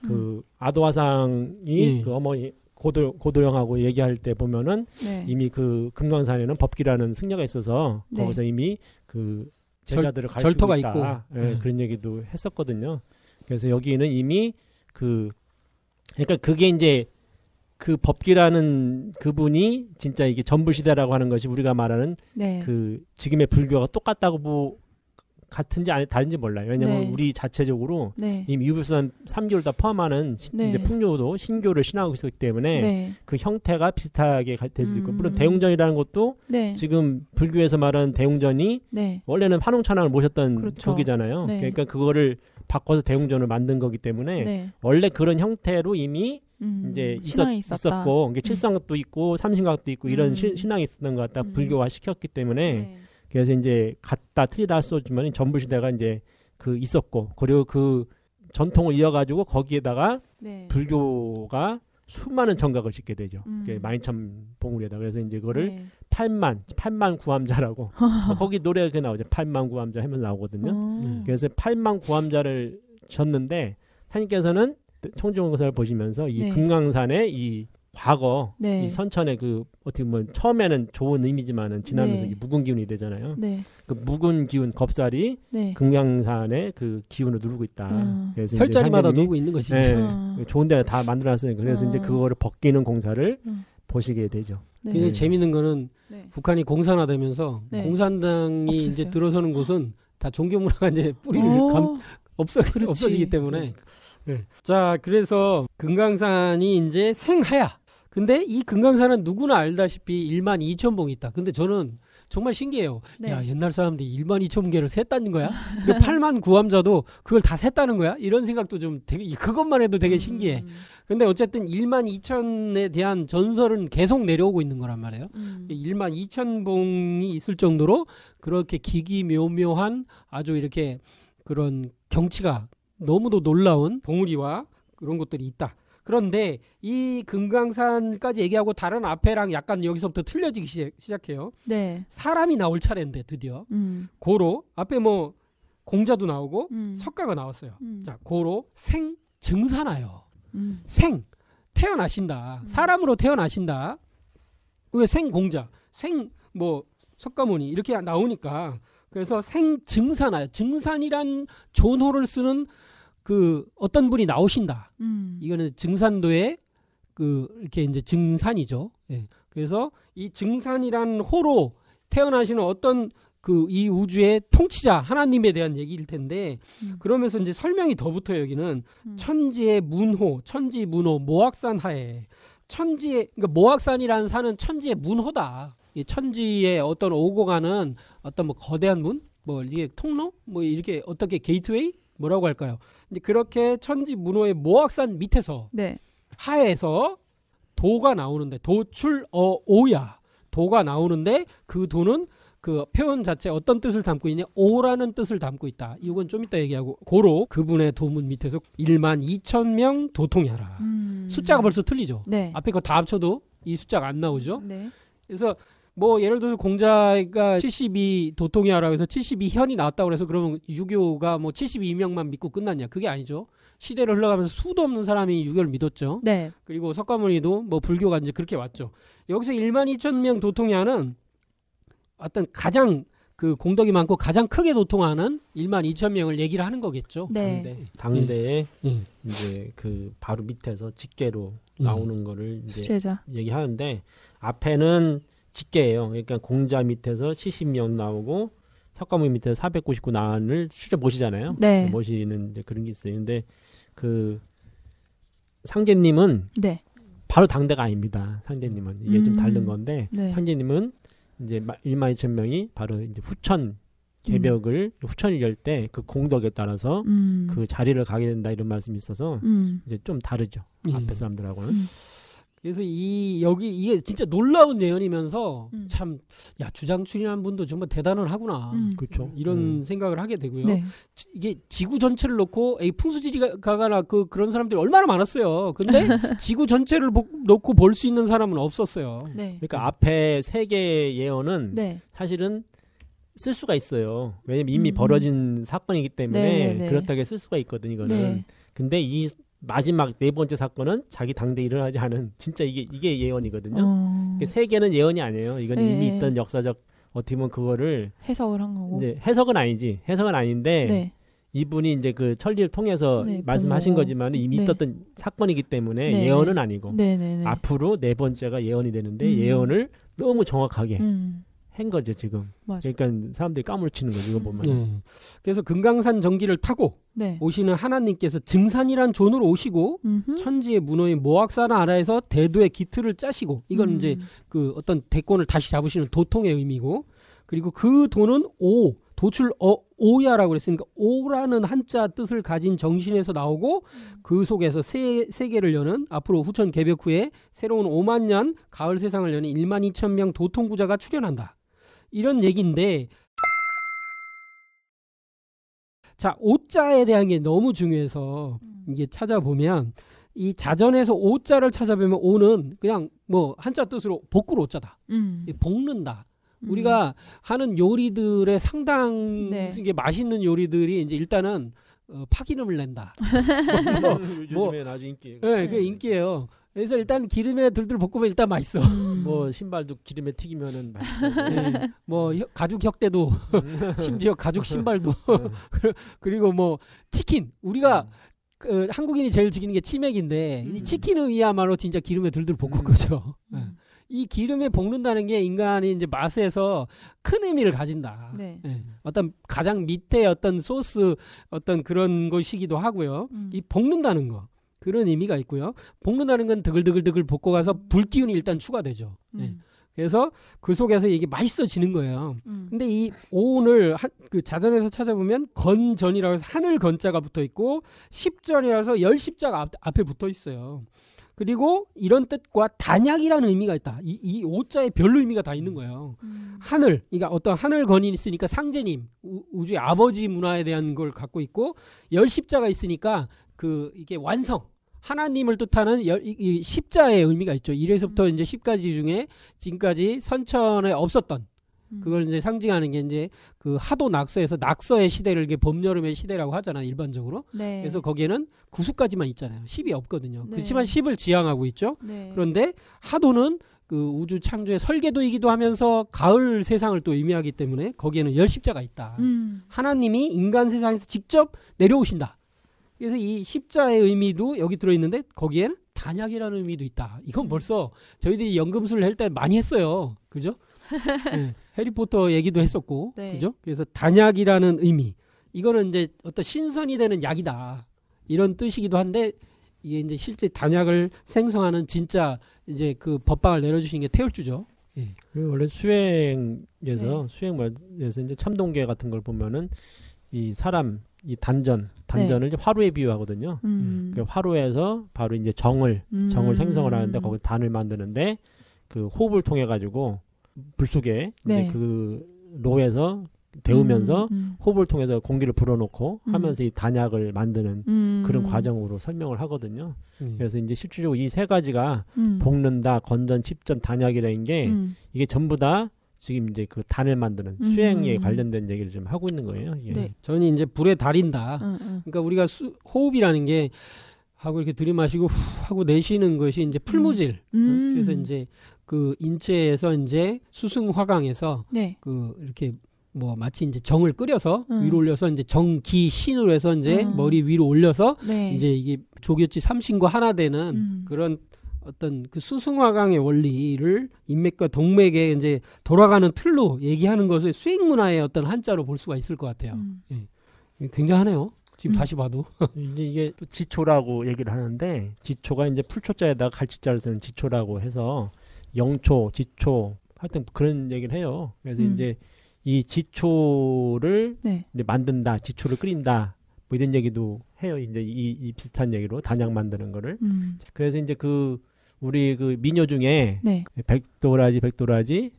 그 아도화상이 그 어머니 고도영하고 얘기할 때 보면은 네. 이미 그 금강산에는 법기라는 승려가 있어서 네. 거기서 이미 그 제자들을 가르치고 절터가 있다. 있고. 예, 그런 얘기도 했었거든요. 그래서 여기는 이미 그러니까 그게 이제 그 법기라는 그분이 진짜 이게 전부시대라고 하는 것이 우리가 말하는 네. 그 지금의 불교가 똑같다고 뭐 같은지 아니 다른지 몰라요. 왜냐면 네. 우리 자체적으로 네. 이미 유불선 3교를 다 포함하는 네. 이제 풍요도 신교를 신하고 있었기 때문에 네. 그 형태가 비슷하게 될 수도 있고 물론 대웅전이라는 것도 네. 지금 불교에서 말하는 대웅전이 네. 원래는 환웅천왕을 모셨던 그렇죠. 족이잖아요. 네. 그러니까 그거를 바꿔서 대웅전을 만든 거기 때문에 네. 원래 그런 형태로 이미 이제 신앙이 있었다. 있었고 이게 칠성각도 있고 삼신각도 있고 이런 신앙이 있었던 것 같다. 불교화 시켰기 때문에 네. 그래서 이제 같다 틀리다 할 수 없지만 전부 시대가 이제 그 있었고 그리고 그 전통을 이어가지고 거기에다가 네. 불교가 수많은 정각을 짓게 되죠. 만인천 봉우리에다 그래서 이제 그거를 네. 8만 구암자라고 거기 노래가 그 나오죠. 8만 구암자 하면 나오거든요. 그래서 8만 구암자를 졌는데 하나님께서는 청중공사를 보시면서 이 네. 금강산의 이 과거 네. 이 선천의 그 어떻게 보면 처음에는 좋은 의미지만은 지나면서 네. 이게 묵은 기운이 되잖아요. 네. 그 묵은 기운 겁살이 네. 금강산의 그 기운을 누르고 있다. 그래서 이제 혈자리마다 하나님이 누고 있는 것이죠. 네, 좋은 데는 다 만들어놨으니까 그래서 이제 그거를 벗기는 공사를 보시게 되죠. 네. 굉장히 재밌는 거는 네. 북한이 공산화되면서 네. 공산당이 없었어요. 이제 들어서는 곳은 다 종교 문화가 이제 뿌리를 그렇지. 없어지기 때문에. 네. 자, 그래서 금강산이 이제 생하야. 근데 이 금강산은 누구나 알다시피 12,000봉이 있다. 근데 저는 정말 신기해요. 네. 야, 옛날 사람들이 12,000개를 셌다는 거야? 8만 구암자도 그걸 다 셌다는 거야? 이런 생각도 좀 되게, 그것만 해도 되게 신기해. 근데 어쨌든 12,000에 대한 전설은 계속 내려오고 있는 거란 말이에요. 12,000봉이 있을 정도로 그렇게 기기묘묘한 아주 이렇게 그런 경치가 너무도 놀라운 봉우리와 그런 것들이 있다. 그런데 이 금강산까지 얘기하고 다른 앞에랑 약간 여기서부터 틀려지기 시작해요. 네. 사람이 나올 차례인데 드디어 고로 앞에 뭐 공자도 나오고 석가가 나왔어요. 자, 고로 생 증사나요. 생 태어나신다. 사람으로 태어나신다. 왜 생공자, 생 뭐 석가모니 이렇게 나오니까 그래서 생 증사나요. 증산이란 존호를 쓰는 그 어떤 분이 나오신다. 이거는 증산도의 그 이렇게 이제 증산이죠. 예. 그래서 이 증산이란 호로 태어나시는 어떤 그 이 우주의 통치자 하나님에 대한 얘기일 텐데 그러면서 이제 설명이 더 붙어요. 여기는 천지의 문호, 천지 문호 모악산 하에 천지의 그러니까 모악산이라는 산은 천지의 문호다. 이 천지에 어떤 오고 가는 어떤 뭐 거대한 문, 뭐 이게 통로, 뭐 이렇게 어떻게 게이트웨이 뭐라고 할까요? 근데 그렇게 천지 문호의 모악산 밑에서 네. 하에서 도가 나오는데 도출어오야 도가 나오는데 그 도는 그 표현 자체 어떤 뜻을 담고 있냐? 오라는 뜻을 담고 있다. 이건 좀 이따 얘기하고 고로 그분의 도문 밑에서 12,000명 도통하라. 숫자가 벌써 틀리죠. 네. 앞에 거 다 합쳐도 이 숫자가 안 나오죠. 네. 그래서 뭐 예를 들어서 공자가 72 도통이하라고 해서 72현이 나왔다고 그래서 그러면 유교가 뭐 72명만 믿고 끝났냐? 그게 아니죠. 시대를 흘러가면서 수도 없는 사람이 유교를 믿었죠. 네. 그리고 석가모니도 뭐 불교가 이제 그렇게 왔죠. 여기서 12,000명 도통이하는 어떤 가장 그 공덕이 많고 가장 크게 도통하는 12,000명을 얘기를 하는 거겠죠. 네. 당대에 예. 이제 그 바로 밑에서 직계로 나오는 거를 이제 수제자. 얘기하는데 앞에는 직계예요. 그러니까 공자 밑에서 70명 나오고 석가모니 밑에서 499 나를 실제 모시잖아요. 네. 모시는 이제 그런 게 있어요. 근데 그 상제님은 네. 바로 당대가 아닙니다. 상제님은 이게 좀 다른 건데 네. 상제님은 이제 12,000명이 바로 이제 후천 개벽을 후천을 열 때 그 공덕에 따라서 그 자리를 가게 된다 이런 말씀이 있어서 이제 좀 다르죠. 앞에 사람들하고는. 그래서 여기 이게 진짜 놀라운 예언이면서 참 야 주장출이라는 분도 정말 대단을 하구나. 그렇죠. 이런 생각을 하게 되고요. 네. 이게 지구 전체를 놓고 풍수지리가나 그런 사람들이 얼마나 많았어요. 근데 지구 전체를 놓고 볼 수 있는 사람은 없었어요. 네. 그러니까 앞에 세 개의 예언은 네. 사실은 쓸 수가 있어요. 왜냐면 이미 벌어진 사건이기 때문에 네. 그렇다게 쓸 수가 있거든요. 이거는. 네. 근데 이 마지막 네 번째 사건은 자기 당대에 일어나지 않은 진짜 이게 예언이거든요. 세 개는 예언이 아니에요. 이건 네. 이미 있던 역사적 어떻게 보면 그거를 해석을 한 거고. 이제 해석은 아니지. 해석은 아닌데 네. 이분이 이제 그 천리를 통해서 네, 말씀하신 보고. 거지만 이미 네. 있었던 사건이기 때문에 네. 예언은 아니고 네네네. 앞으로 네 번째가 예언이 되는데 예언을 너무 정확하게 한 거죠 지금. 맞아. 그러니까 사람들이 까무러치는 거죠 이거 보면. 그래서 금강산 정기를 타고 네. 오시는 하나님께서 증산이란 존으로 오시고 천지의 문호인 모악산 아래에서 대도의 기틀을 짜시고 이건 이제 그 어떤 대권을 다시 잡으시는 도통의 의미고 그리고 그 도는 도출 오야라고 그랬으니까 오라는 한자 뜻을 가진 정신에서 나오고 그 속에서 세계를 여는 앞으로 후천 개벽 후에 새로운 5만 년 가을 세상을 여는 12,000명 도통구자가 출현한다. 이런 얘기인데 자, 오자에 대한 게 너무 중요해서 이게 찾아보면 이 자전에서 오자를 찾아보면 오는 그냥 뭐 한자 뜻으로 볶을 오자다. 볶는다. 우리가 하는 요리들의 상당 네. 이게 맛있는 요리들이 이제 일단은 파기름을 낸다. 요즘에 아주 인기. 네, 그게 인기예요. 그래서 일단 기름에 들들 볶으면 일단 맛있어. 뭐 신발도 기름에 튀기면은 맛있고. 네, 뭐 가죽 혁대도 심지어 가죽 신발도 그리고 뭐 치킨 우리가 그 한국인이 제일 즐기는 게 치맥인데 이 치킨이야말로 진짜 기름에 들들 볶은 거죠. 이 기름에 볶는다는 게 인간이 이제 맛에서 큰 의미를 가진다. 네. 예. 어떤 가장 밑에 어떤 소스 어떤 그런 것이기도 하고요. 이 볶는다는 거 그런 의미가 있고요. 볶는다는 건 드글드글 볶아가서 불기운이 일단 추가되죠. 예. 그래서 그 속에서 이게 맛있어지는 거예요. 근데 이 오온을 그 자전에서 찾아보면 건전이라고 해서 하늘 건자가 붙어 있고 십전이라서 열 십자가 앞에 붙어 있어요. 그리고 이런 뜻과 단약이라는 의미가 있다. 이 오자에 별 의미가 다 있는 거예요. 하늘, 그러니까 어떤 하늘 건이 있으니까 상제님, 우주의 아버지 문화에 대한 걸 갖고 있고 열 십자가 있으니까 그 이게 완성, 하나님을 뜻하는 이 십자의 의미가 있죠. 1에서부터 이제 10가지 중에 지금까지 선천에 없었던 그걸 이제 상징하는 게 이제 그 하도 낙서에서 낙서의 시대를 이게 봄 여름의 시대라고 하잖아 일반적으로. 네. 그래서 거기에는 9수까지만 있잖아요. 10이 없거든요. 네. 그렇지만 10을 지향하고 있죠. 네. 그런데 하도는 그 우주 창조의 설계도이기도 하면서 가을 세상을 또 의미하기 때문에 거기에는 열 십자가 있다. 하나님이 인간 세상에서 직접 내려오신다. 그래서 이 십자의 의미도 여기 들어있는데 거기에는 단약이라는 의미도 있다. 이건 벌써 저희들이 연금술을 할 때 많이 했어요. 그죠? 네. 해리포터 얘기도 했었고, 네. 그죠? 그래서 단약이라는 의미, 이거는 이제 어떤 신선이 되는 약이다 이런 뜻이기도 한데 이게 이제 실제 단약을 생성하는 진짜 이제 그 법방을 내려주신 게 태울주죠. 그리고 원래 수행에서 수행에서 이제 참동계 같은 걸 보면은 이 사람 이 단전을 이제 화로에 비유하거든요. 그 화로에서 바로 이제 정을 생성을 하는데 거기 단을 만드는데 그 호흡을 통해 가지고 불 속에 이제 그 로에서 데우면서 호흡을 통해서 공기를 불어넣고 하면서 이 단약을 만드는 그런 과정으로 설명을 하거든요. 그래서 이제 실질적으로 이 세 가지가 볶는다, 건전, 칩전, 단약이라는 게 이게 전부 다 지금 이제 그 단을 만드는 수행에 관련된 얘기를 좀 하고 있는 거예요. 예. 네. 저는 이제 불에 달인다. 그러니까 우리가 호흡이라는 게 하고 이렇게 들이마시고 후 하고 내쉬는 것이 이제 풀무질. 그래서 이제 그 인체에서 이제 수승화강에서 그 이렇게 뭐 마치 이제 정을 끓여서 위로 올려서 이제 정기신으로 해서 이제 머리 위로 올려서 이제 이게 조교치 삼신과 하나 되는 그런 어떤 그 수승화강의 원리를 인맥과 동맥에 이제 돌아가는 틀로 얘기하는 것을 수행 문화의 어떤 한자로 볼 수가 있을 것 같아요. 예. 굉장하네요. 지금 다시 봐도. 이게 또 지초라고 얘기를 하는데 지초가 이제 풀초자에다가 갈치자를 쓰는 지초라고 해서 영초, 지초 하여튼 그런 얘기를 해요. 그래서 이제 이 지초를 이제 만든다, 지초를 끓인다, 뭐 이런 얘기도 해요. 이제 이 비슷한 얘기로 단약 만드는 거를. 그래서 이제 그 우리 그 민요 중에 백도라지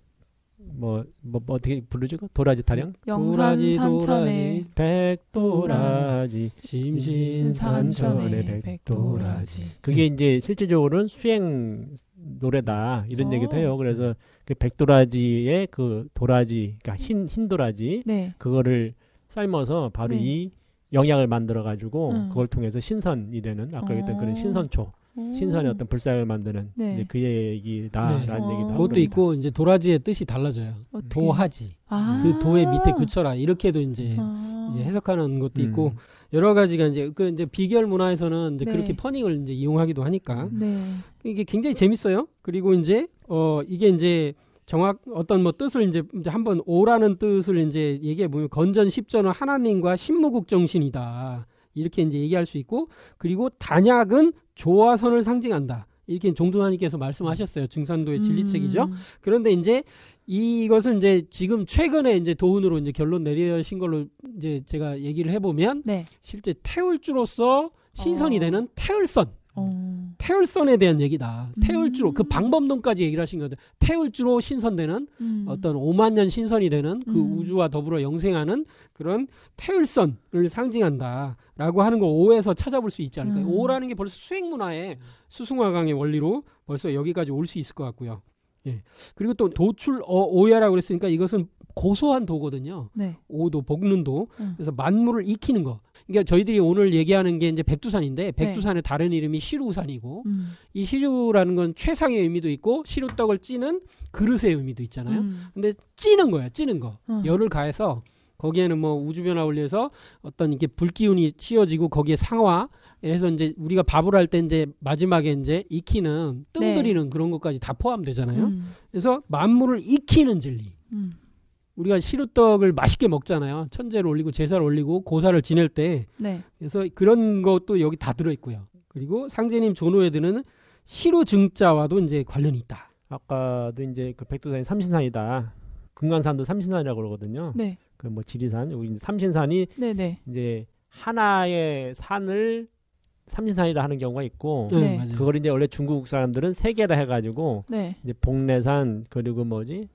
뭐 어떻게 부르죠? 도라지 타령? 영산산천의 백도라지 심신산천의 백도라지. 그게 이제 실질적으로는 수행 노래다 이런 얘기도 해요. 그래서 그 백도라지의 그 도라지, 그러니까 흰 도라지 그거를 삶아서 바로 이 영양을 만들어 가지고 그걸 통해서 신선이 되는 아까 얘기했던 그런 신선초. 신선의 어떤 불상을 만드는 이제 그 얘기다라는 얘기도 하고 그것도 있고 이제 도라지의 뜻이 달라져요. 도하지. 그 도의 밑에 그쳐라. 이렇게도 이제 해석하는 것도 있고 여러 가지가 이제 그 이제 비결 문화에서는 이제 그렇게 퍼닝을 이제 이용하기도 하니까 이게 굉장히 재밌어요. 그리고 이제 이게 이제 정확 어떤 뭐 뜻을 이제 한번 오라는 뜻을 이제 얘기해 보면 건전 십전은 하나님과 신무국 정신이다. 이렇게 이제 얘기할 수 있고 그리고 단약은 조화선을 상징한다. 이렇게 종두하님께서 말씀하셨어요. 증산도의 진리책이죠. 그런데 이제 이것을 이제 지금 최근에 이제 도운으로 이제 결론 내리신 걸로 이제 제가 얘기를 해보면 실제 태울주로서 신선이 되는 태울선. 태울선에 대한 얘기다. 태울주로 그 방법론까지 얘기를 하신 거죠. 태울주로 신선되는 어떤 5만 년 신선이 되는 그 우주와 더불어 영생하는 그런 태울선을 상징한다라고 하는 거 5에서 찾아볼 수 있지 않을까요? 5라는 게 벌써 수행 문화의 수승화강의 원리로 벌써 여기까지 올 수 있을 것 같고요. 예. 그리고 또 도출 오야라고 그랬으니까 이것은 고소한 도거든요. 오도 볶는 도. 그래서 만물을 익히는 거. 그러니까 저희들이 오늘 얘기하는 게 이제 백두산인데 백두산의 다른 이름이 시루산이고 이 시루라는 건 최상의 의미도 있고 시루떡을 찌는 그릇의 의미도 있잖아요. 근데 찌는 거예요. 찌는 거. 열을 가해서 거기에는 뭐 우주변화 원리에서 어떤 이게 불기운이 씌워지고 거기에 상화 그래서 이제 우리가 밥을 할 때 이제 마지막에 이제 익히는 뜸들이는 그런 것까지 다 포함되잖아요. 그래서 만물을 익히는 진리. 우리가 시루떡을 맛있게 먹잖아요. 천재를 올리고 제사를 올리고 고사를 지낼 때. 그래서 그런 것도 여기 다 들어있고요. 그리고 상제님 조노에드는 시루증자와도 이제 관련이 있다. 아까도 이제 그 백두산이 삼신산이다. 금강산도 삼신산이라고 그러거든요. 그 뭐 지리산, 여기 삼신산이 이제 하나의 산을 삼신산이라 하는 경우가 있고 그걸 이제 원래 중국 사람들은 세 개라 해가지고 이제 복례산 그리고 뭐지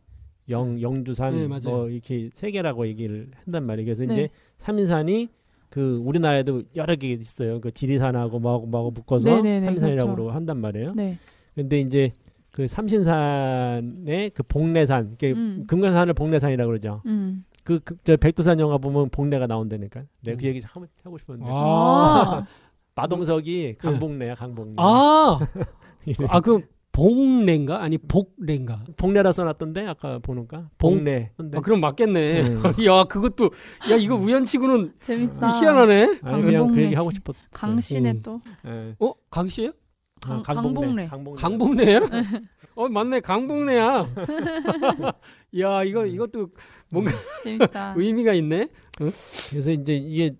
영주산 뭐 이렇게 세 개라고 얘기를 한단 말이에요. 그래서 이제 삼신산이 그 우리나라에도 여러 개 있어요. 그 지리산하고 뭐하고 묶어서 삼신산이라고 그렇죠. 한단 말이에요. 근데 이제 그 삼신산의 그 복례산, 금강산을 복례산이라고 그러죠. 저 백두산 영화 보면 복례가 나온다니까. 내가 그 얘기 한번 하고 싶었는데. 마동석이 강복례야, 강복례. 그 복례인가? 아니 복례인가? 복례라 써놨던데 아까 보니까 복례. 그럼 맞겠네. 야 그것도 야 이거 우연치고는 재밌다. 희한하네. 아니, 그냥 그 얘기 하고 싶었어. 강씨네 또. 강씨요? 강복례. 강복례야? 맞네 강복례야. 야 이것도 뭔가 재밌다. 의미가 있네. 그래서 이제 이게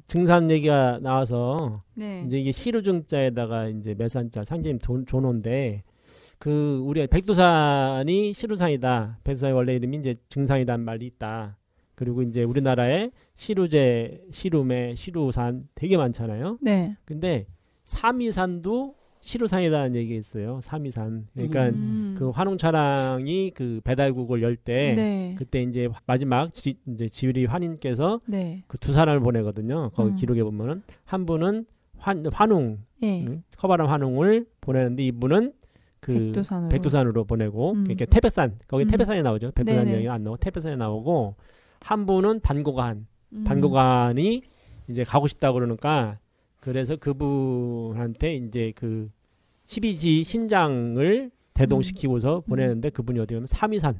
증산 얘기가 나와서 이제 이게 시루증자에다가 이제 매산자 상제님 조노인데 그 우리 백두산이 시루산이다. 백두산의 원래 이름이 이제 증산이라는 말이 있다. 그리고 이제 우리나라에 시루제, 시루매, 시루산 되게 많잖아요. 네. 근데 삼위산도 시루산이라는 얘기가 있어요. 삼위산. 그러니까 그 환웅차량이 그 배달국을 열 때 네. 그때 이제 마지막 이제 지휘 환인께서 네. 그 두 사람을 보내거든요. 거기 기록에 보면은 한 분은 환웅, 예. 커바람 환웅을 보내는데 이분은 그 백두산으로 보내고 그러니까 태백산 거기 태백산이 나오죠. 백두산 여기 안 나오고 태백산에 나오고 한 분은 반고간이 이제 가고 싶다 그러니까 그래서 그분한테 이제 그 12지 신장을 대동시키고서 보내는데 그분이 어디 가면 삼위산,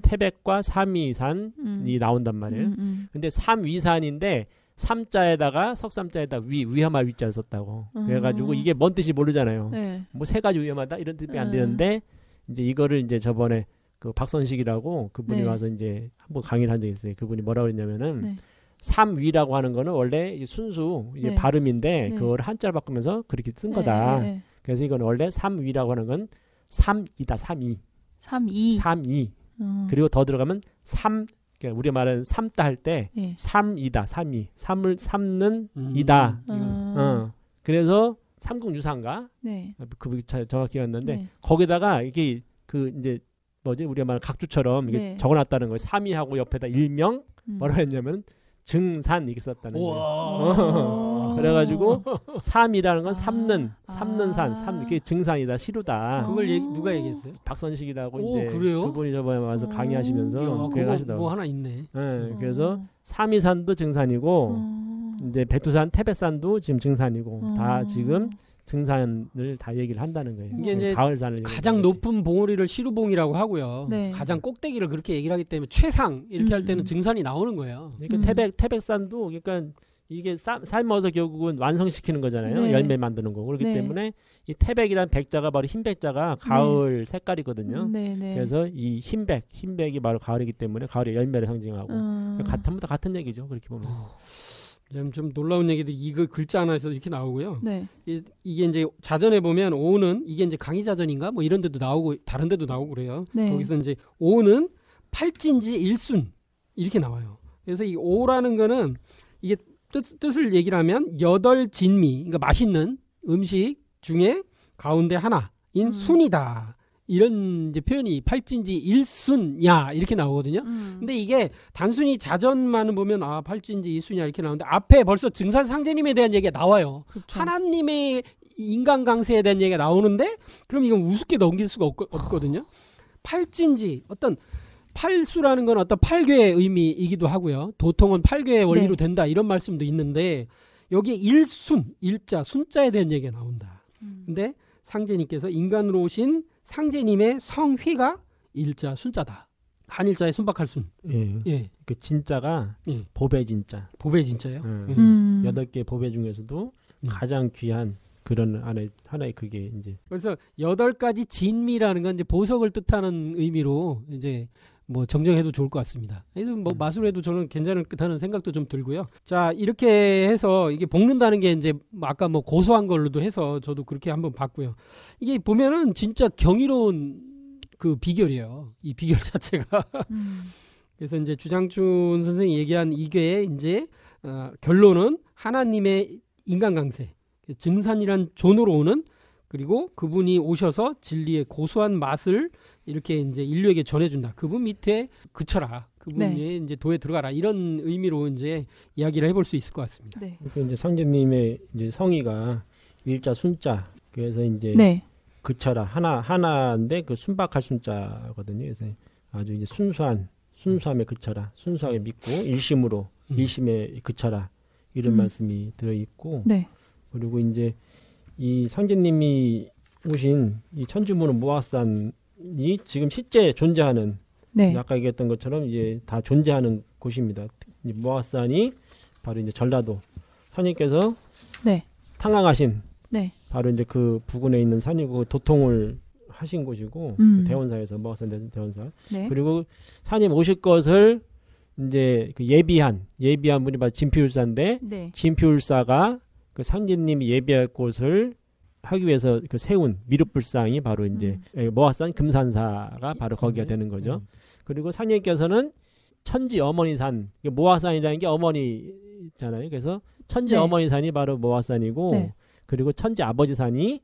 태백과 삼위산이 나온단 말이에요. 근데 삼위산인데 삼자에다가 석삼자에다 위험할 위자를 썼다고. 그래가지고 이게 뭔 뜻이 모르잖아요. 네. 뭐 세 가지 위험하다 이런 뜻이 안 되는데 이제 이거를 이제 저번에 그 박선식이라고 그분이 네. 와서 이제 한번 강의를 한 적이 있어요. 그분이 뭐라고 그랬냐면은 네. 삼위라고 하는 거는 원래 이 순수 이게 네. 발음인데 네. 그걸 한자를 바꾸면서 그렇게 쓴 거다. 네. 그래서 이건 원래 삼위라고 하는 건 삼이다. 삼이. 3이. 삼이. 그리고 더 들어가면 삼. 그러니까 우리 말은 삼다 할 때 예. 삼이다. 삼이. 삼을 삼는 이다. 그래서 삼국유사인가? 네. 그 정확히 기억났는데 네. 거기다가 이게 그 이제 뭐지 우리가 말하는 각주처럼 이게 네. 적어놨다는 거예요. 삼이하고 옆에다 일명 뭐라 했냐면 증산 이렇게 썼다는 거예요. 그래가지고 삼이라는 건 삼는 산, 그게 증산이다, 시루다. 그걸 누가 얘기했어요? 박선식이라고 오, 이제 그래요? 그분이 저번에 와서 강의하시면서 그거 하시더라고요. 뭐 하나 있네. 네, 그래서 삼위산도 증산이고 이제 백두산, 태백산도 지금 증산이고 다 지금 증산을 다 얘기를 한다는 거예요. 이게 이제 가을산을 가장 높은 봉우리를 시루봉이라고 하고요. 네. 가장 꼭대기를 그렇게 얘기를 하기 때문에 최상 이렇게 할 때는 증산이 나오는 거예요. 그러니까 태백산도 그러니까 이게 삶아서 결국은 완성시키는 거잖아요. 네. 열매 만드는 거. 그렇기 네. 때문에 이 태백이란 백자가 바로 흰백자가 가을 색깔이거든요. 네. 그래서 이 흰백이 바로 가을이기 때문에 가을의 열매를 상징하고 전부 다 같은 얘기죠. 그렇게 보면. 좀 놀라운 얘기도 이거 글자 하나에서 이렇게 나오고요. 네. 이게 이제 자전에 보면 오는 이게 이제 강의 자전인가 뭐 이런 데도 나오고 다른 데도 나오고 그래요. 네. 거기서 이제 오는 팔진지 일순 이렇게 나와요. 그래서 이 오라는 거는 이게 뜻을 얘기를 하면 여덟 진미, 그러니까 맛있는 음식 중에 가운데 하나인 순이다. 이런 이제 표현이 팔진지 일순야 이렇게 나오거든요. 근데 이게 단순히 자전만은 보면 팔진지 일순야 이렇게 나오는데 앞에 벌써 증산 상제님에 대한 얘기가 나와요. 그렇죠. 하나님의 인간 강세에 대한 얘기가 나오는데 그럼 이건 우습게 넘길 수가 없거든요. 팔진지 어떤 팔수라는 건 어떤 팔괘의 의미이기도 하고요. 도통은 팔괘의 원리로 된다 이런 말씀도 있는데 여기에 일순, 일자, 순자에 대한 얘기가 나온다. 근데 상제님께서 인간으로 오신 상제님의 성휘가 일자, 순자다. 한일자에 순박할 순. 예. 그 진자가 보배 진자. 보배 진짜요? 8개 보배 중에서도 가장 귀한 그런 하나의 그게 이제. 그래서 8가지 진미라는 건 이제 보석을 뜻하는 의미로 이제 뭐 정정해도 좋을 것 같습니다. 뭐 맛으로 해도 저는 괜찮을 듯하는 생각도 좀 들고요. 자, 이렇게 해서 이게 볶는다는 게 이제 아까 뭐 고소한 걸로도 해서 저도 그렇게 한번 봤고요. 이게 보면은 진짜 경이로운 그 비결이에요. 이 비결 자체가. 그래서 이제 주장춘 선생이 얘기한 이게 이제 결론은 하나님의 인간 강세, 증산이란 존으로 오는 그리고 그분이 오셔서 진리의 고소한 맛을 이렇게 이제 인류에게 전해준다. 그분 밑에 그쳐라. 그분의 이제 도에 들어가라. 이런 의미로 이제 이야기를 해볼 수 있을 것 같습니다. 네. 그러니까 이제 상제님의 이제 성의가 일자 순자. 그래서 이제 그쳐라 하나인데 그 순박할 순자거든요. 그래서 아주 이제 순수함에 그쳐라. 순수하게 믿고 일심에 그쳐라. 이런 말씀이 들어 있고. 그리고 이제 이 상제님이 오신 이 천주문은 모악산이 지금 실제 존재하는 아까 얘기했던 것처럼 이제 다 존재하는 곳입니다. 모악산이 바로 이제 전라도 선님께서 탕항하신 바로 이제 그 부근에 있는 산이고 도통을 하신 곳이고 그 대원사에서 모악산 대원사 그리고 산님 오실 것을 이제 그 예비한 분이 바로 진피율사인데 진피율사가 그 상제님이 예비할 곳을 하기 위해서 그 세운 미륵불상이 바로 이제 모화산 금산사가 바로 거기가 되는 거죠. 그리고 상님께서는 천지 어머니산, 모화산이라는 게 어머니잖아요. 그래서 천지 네. 어머니산이 바로 모화산이고, 네. 그리고 천지 아버지산이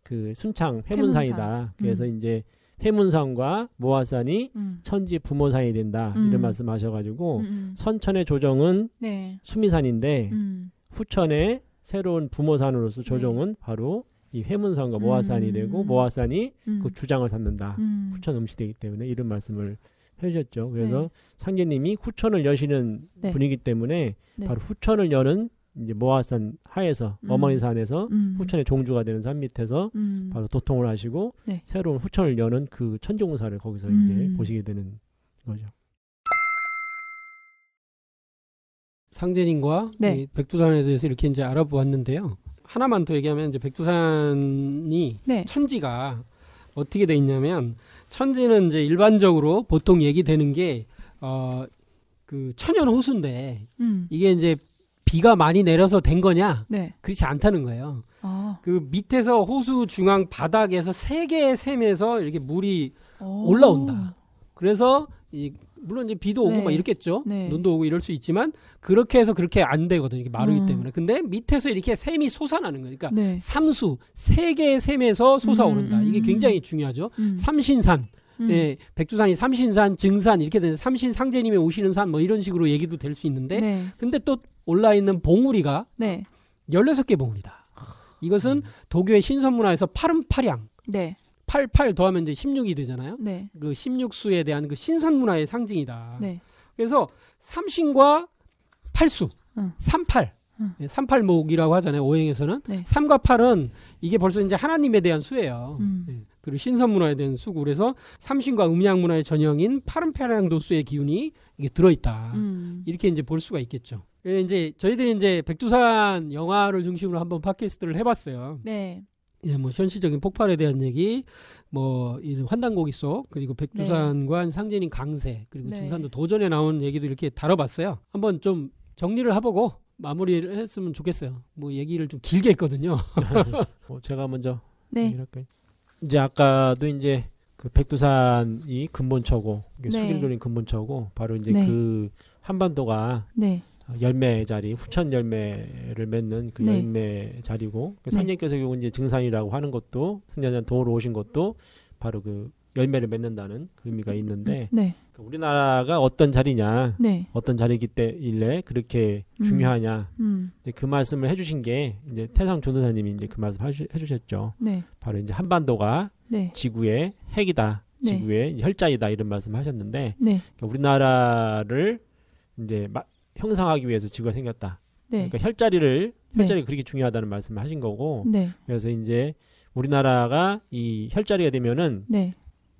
그 순창 회문산이다. 그래서 이제 회문산과 모화산이 천지 부모산이 된다. 이런 말씀하셔가지고 선천의 조정은 네. 수미산인데 후천의 새로운 부모산으로서 조정은 바로 이 회문산과 모화산이 되고 모화산이 그 주장을 삼는다. 후천 음시되기 때문에 이런 말씀을 해주셨죠. 그래서 상제님이 후천을 여시는 네. 분이기 때문에 네. 바로 후천을 여는 이제 모화산 하에서 어머니산에서 후천의 종주가 되는 산 밑에서 바로 도통을 하시고 네. 새로운 후천을 여는 그 천지공사를 거기서 이제 보시게 되는 거죠. 상제님과 네. 이 백두산에 대해서 이렇게 이제 알아보았는데요. 하나만 더 얘기하면 이제 백두산이 네. 천지가 어떻게 돼 있냐면 천지는 이제 일반적으로 보통 얘기되는 게 그 천연 호수인데 이게 이제 비가 많이 내려서 된 거냐? 네. 그렇지 않다는 거예요. 아. 그 밑에서 호수 중앙 바닥에서 세 개의 샘에서 이렇게 물이 오. 올라온다. 그래서 물론 이제 비도 오고 네. 막 이렇겠죠. 네. 눈도 오고 이럴 수 있지만 그렇게 해서 그렇게 안 되거든요. 이게 마르기 때문에. 근데 밑에서 이렇게 샘이 솟아나는 거니까 네. 삼수 세 개의 샘에서 솟아오른다. 이게 굉장히 중요하죠. 삼신산. 예, 백두산이 삼신산, 증산 이렇게 되는 삼신상제님이 오시는 산 뭐 이런 식으로 얘기도 될 수 있는데 네. 근데 또 올라 있는 봉우리가 네. 16개 봉우리다. 이것은 도교의 신선문화에서 팔음팔양. 네. 88 더하면 이제 16이 되잖아요. 네. 그 16수에 대한 그 신선문화의 상징이다. 네. 그래서 삼신과 팔수, 응. 38. 예, 38목이라고 하잖아요. 오행에서는. 네. 3과 8은 이게 벌써 이제 하나님에 대한 수예요. 음. 예, 그리고 신선문화에 대한 수고. 그래서 삼신과 음양문화의 전형인 팔음팔양도수의 기운이 이게 들어있다. 이렇게 이제 볼 수가 있겠죠. 예, 이제 저희들이 이제 백두산 영화를 중심으로 한번 팟캐스트를 해봤어요. 네. 예, 뭐 현실적인 폭발에 대한 얘기, 뭐 이런 환단고기 속, 그리고 백두산과 상제님 강세, 그리고 네. 증산도 도전에 나온 얘기도 이렇게 다뤄봤어요. 한번 좀 정리를 해보고 마무리를 했으면 좋겠어요. 뭐 얘기를 좀 길게 했거든요. 제가 먼저 네. 얘기할까요? 이제 아까도 이제 그 백두산이 근본처고 수길돌이 근본처고 바로 이제 네. 그 한반도가 네. 열매 자리 후천 열매를 맺는 그 네. 열매 자리고 상님께서 결국 이제 증산이라고 하는 것도 승려전 도로 오신 것도 바로 그 열매를 맺는다는 그 의미가 있는데 네. 우리나라가 어떤 자리냐 네. 어떤 자리이기 때문에 그렇게 중요하냐 이제 그 말씀을 해주신 게 이제 태상 전도사님이 이제 그 말씀 해주셨죠. 네. 바로 이제 한반도가 네. 지구의 핵이다, 네. 지구의 혈자이다 이런 말씀하셨는데 네. 그러니까 우리나라를 이제 형성하기 위해서 지구가 생겼다. 네. 그러니까 혈자리가 그렇게 중요하다는 말씀을 하신 거고. 네. 그래서 이제 우리나라가 이 혈자리가 되면은 네.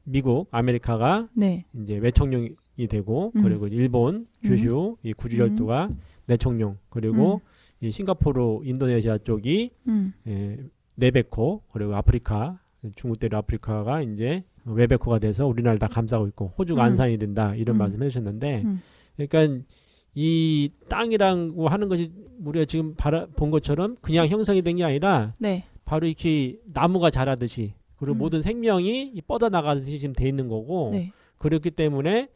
미국, 아메리카가 네. 이제 외청룡이 되고 그리고 일본, 규슈, 이 구주열도가 내청룡 그리고 이 싱가포르, 인도네시아 쪽이 네베코 그리고 아프리카, 중국 대륙 아프리카가 이제 웨베코가 돼서 우리나라를 다 감싸고 있고 호주가 안산이 된다 이런 말씀을 해주셨는데 그러니까 이 땅이라고 하는 것이 우리가 지금 본 것처럼 그냥 형성이 된 게 아니라 네. 바로 이렇게 나무가 자라듯이 그리고 모든 생명이 뻗어나가듯이 지금 돼 있는 거고 네. 그렇기 때문에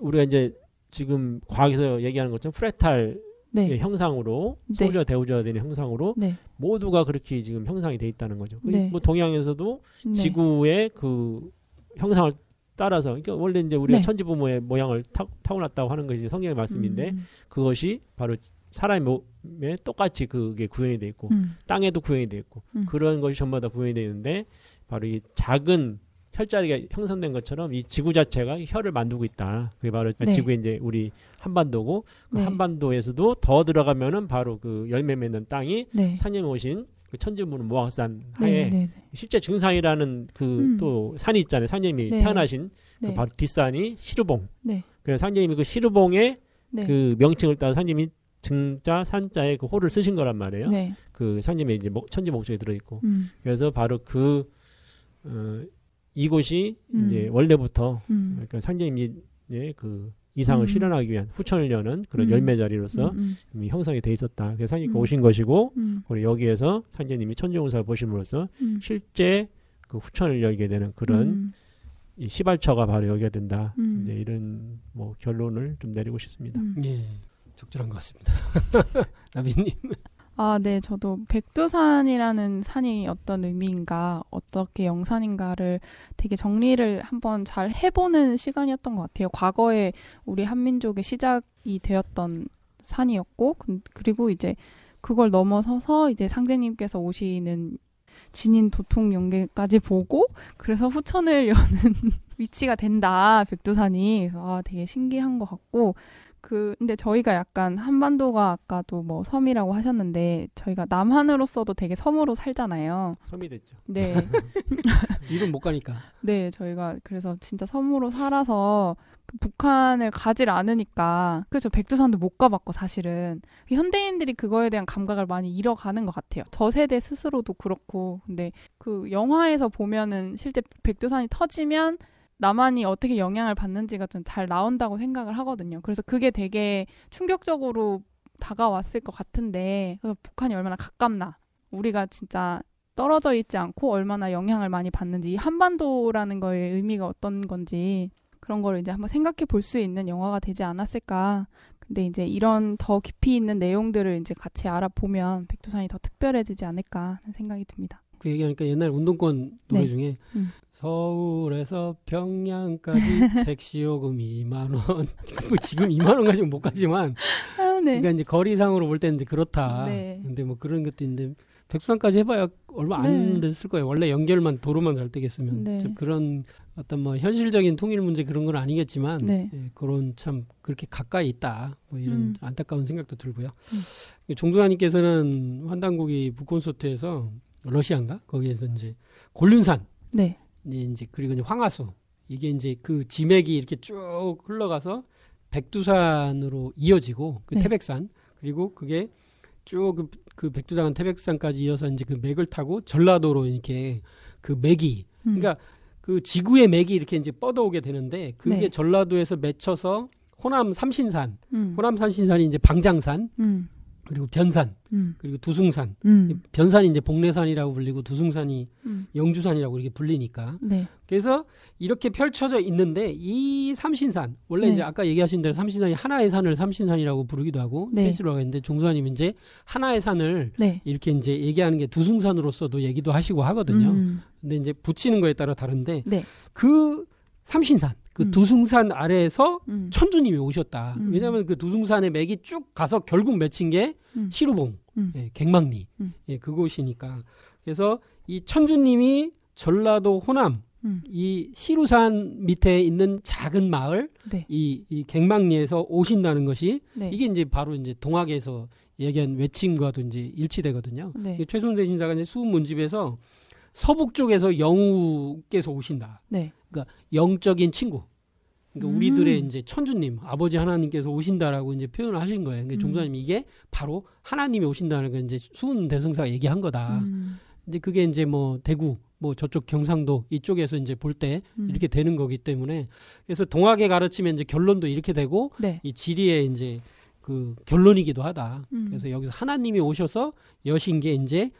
우리가 이제 지금 과학에서 얘기하는 것처럼 프레탈 네. 형상으로 네. 소유자 대우자가 되는 형상으로 네. 모두가 그렇게 지금 형상이 돼 있다는 거죠. 네. 뭐 동양에서도 네. 지구의 그 형상을 따라서 그러니까 원래 이제 우리가 네. 천지부모의 모양을 타고났다고 하는 것이 성경의 말씀인데 그것이 바로 사람의 몸에 똑같이 그게 구현이 돼 있고 땅에도 구현이 돼 있고 그런 것이 전부 다 구현이 되어 있는데 바로 이 작은 혈자리가 형성된 것처럼 이 지구 자체가 혈을 만들고 있다. 그게 바로 네. 지구의 이제 우리 한반도고 그 네. 한반도에서도 더 들어가면은 바로 그 열매 맺는 땅이 네. 산님이 오신 그 천지문은 모악산 하에 네. 네. 실제 증산이라는 그 또 산이 있잖아요. 산님이 네. 태어나신 네. 그 바로 뒷산이 시루봉. 네. 그래서 산님이 그 시루봉의 네. 그 명칭을 따서 산님이 증자 산자에 그 호를 쓰신 거란 말이에요. 네. 그 산님의 이제 천지 목적이 들어 있고. 그래서 바로 그 이곳이 이제 원래부터 그러니까 산님이 그 이상을 실현하기 위한 후천을 여는 그런 열매 자리로서 이미 형성이 돼 있었다. 그래서 상제님께 오신 것이고 그리고 여기에서 상제님이 천지용사를 보심으로써 실제 그 후천을 열게 되는 그런 이 시발처가 바로 여기가 된다. 이제 이런 뭐 결론을 좀 내리고 싶습니다. 예, 적절한 것 같습니다. 나비님. 아, 네. 저도 백두산이라는 산이 어떤 의미인가, 어떻게 영산인가를 되게 정리를 한번 잘 해보는 시간이었던 것 같아요. 과거에 우리 한민족의 시작이 되었던 산이었고, 그리고 이제 그걸 넘어서서 이제 상제님께서 오시는 진인 도통 연계까지 보고, 그래서 후천을 여는 위치가 된다, 백두산이. 그래서 아, 되게 신기한 것 같고, 근데 저희가 약간 한반도가 아까도 뭐 섬이라고 하셨는데 저희가 남한으로서도 되게 섬으로 살잖아요. 섬이 됐죠. 네. 이건 못 가니까. 네, 저희가 그래서 진짜 섬으로 살아서 북한을 가질 않으니까 그렇죠. 백두산도 못 가봤고 사실은 현대인들이 그거에 대한 감각을 많이 잃어가는 것 같아요. 저 세대 스스로도 그렇고 근데 그 영화에서 보면은 실제 백두산이 터지면 남한이 어떻게 영향을 받는지가 좀 잘 나온다고 생각을 하거든요. 그래서 그게 되게 충격적으로 다가왔을 것 같은데 그래서 북한이 얼마나 가깝나 우리가 진짜 떨어져 있지 않고 얼마나 영향을 많이 받는지 이 한반도라는 거의 의미가 어떤 건지 그런 걸 이제 한번 생각해 볼 수 있는 영화가 되지 않았을까. 근데 이제 이런 더 깊이 있는 내용들을 이제 같이 알아보면 백두산이 더 특별해지지 않을까 하는 생각이 듭니다. 그 얘기하니까 옛날 운동권 노래 네. 중에 서울에서 평양까지 택시 요금 2만 원. 뭐 지금 2만 원 가지고 못 가지만 아, 네. 그러니까 이제 거리상으로 볼 때는 이제 그렇다. 네. 근데 뭐 그런 것도 있는데 백두산까지 해봐야 얼마 안 됐을 거예요. 원래 연결만 도로만 잘 되겠으면 네. 그런 어떤 뭐 현실적인 통일 문제 그런 건 아니겠지만 네. 예, 그런 참 그렇게 가까이 있다. 뭐 이런 안타까운 생각도 들고요. 종두하님께서는 환단국이 북콘서트에서 러시아인가 거기에서 이제 곤륜산, 네. 이제 그리고 이제 황하수 이게 이제 그 지맥이 이렇게 쭉 흘러가서 백두산으로 이어지고 그 네. 태백산 그리고 그게 쭉 그 백두산 태백산까지 이어서 이제 그 맥을 타고 전라도로 이렇게 그 맥이 그러니까 그 지구의 맥이 이렇게 이제 뻗어오게 되는데 그게 네. 전라도에서 맺혀서 호남 삼신산, 호남 삼신산이 이제 방장산 그리고 변산 그리고 두숭산 변산이 이제 복례산이라고 불리고 두숭산이 영주산이라고 이렇게 불리니까 네. 그래서 이렇게 펼쳐져 있는데 이 삼신산 원래 네. 이제 아까 얘기하신 대로 삼신산이 하나의 산을 삼신산이라고 부르기도 하고 네. 셋으로 하는데 종수하님 이제 하나의 산을 네. 이렇게 이제 얘기하는 게 두숭산으로서도 얘기도 하시고 하거든요. 근데 이제 붙이는 거에 따라 다른데 네. 그 삼신산 그 두숭산 아래에서 천주님이 오셨다. 왜냐하면 그 두숭산의 맥이 쭉 가서 결국 맺힌 게 시루봉, 예, 갱망리, 예, 그곳이니까. 그래서 이 천주님이 전라도 호남 이 시루산 밑에 있는 작은 마을 네. 이 갱망리에서 오신다는 것이 네. 이게 이제 바로 이제 동학에서 얘기한 외침과도 이제 일치되거든요. 네. 최순대 신사가 이제 수문집에서 서북 쪽에서 영우께서 오신다. 네. 그러니까 영적인 친구. 그러니까 우리들의 이제 천주님, 아버지 하나님께서 오신다라고 이제 표현을 하신 거예요. 그러니까 종사님이 이게 바로 하나님이 오신다는 걸 이제 수은 대승사가 얘기한 거다. 근데 그게 이제 뭐 대구, 뭐 저쪽 경상도 이쪽에서 이제 볼 때 이렇게 되는 거기 때문에 그래서 동학에 가르치면 이제 결론도 이렇게 되고 네. 이 지리의 이제 그 결론이기도 하다. 그래서 여기서 하나님이 오셔서 여신 게 이제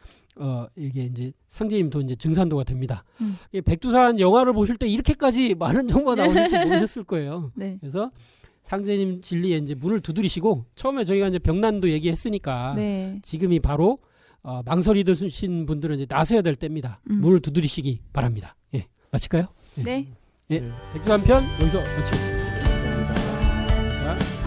이게 이제 상제님도 이제 증산도가 됩니다. 백두산 영화를 보실 때 이렇게까지 많은 정보가 나오는지 모르셨을 거예요. 네. 그래서 상제님 진리에 이제 문을 두드리시고 처음에 저희가 이제 병난도 얘기했으니까 네. 지금이 바로 망설이 드신 분들은 이제 나서야 될 때입니다. 문을 두드리시기 바랍니다. 예, 마칠까요? 네. 예, 백두산 편 여기서 마치겠습니다. 감사합니다. 자.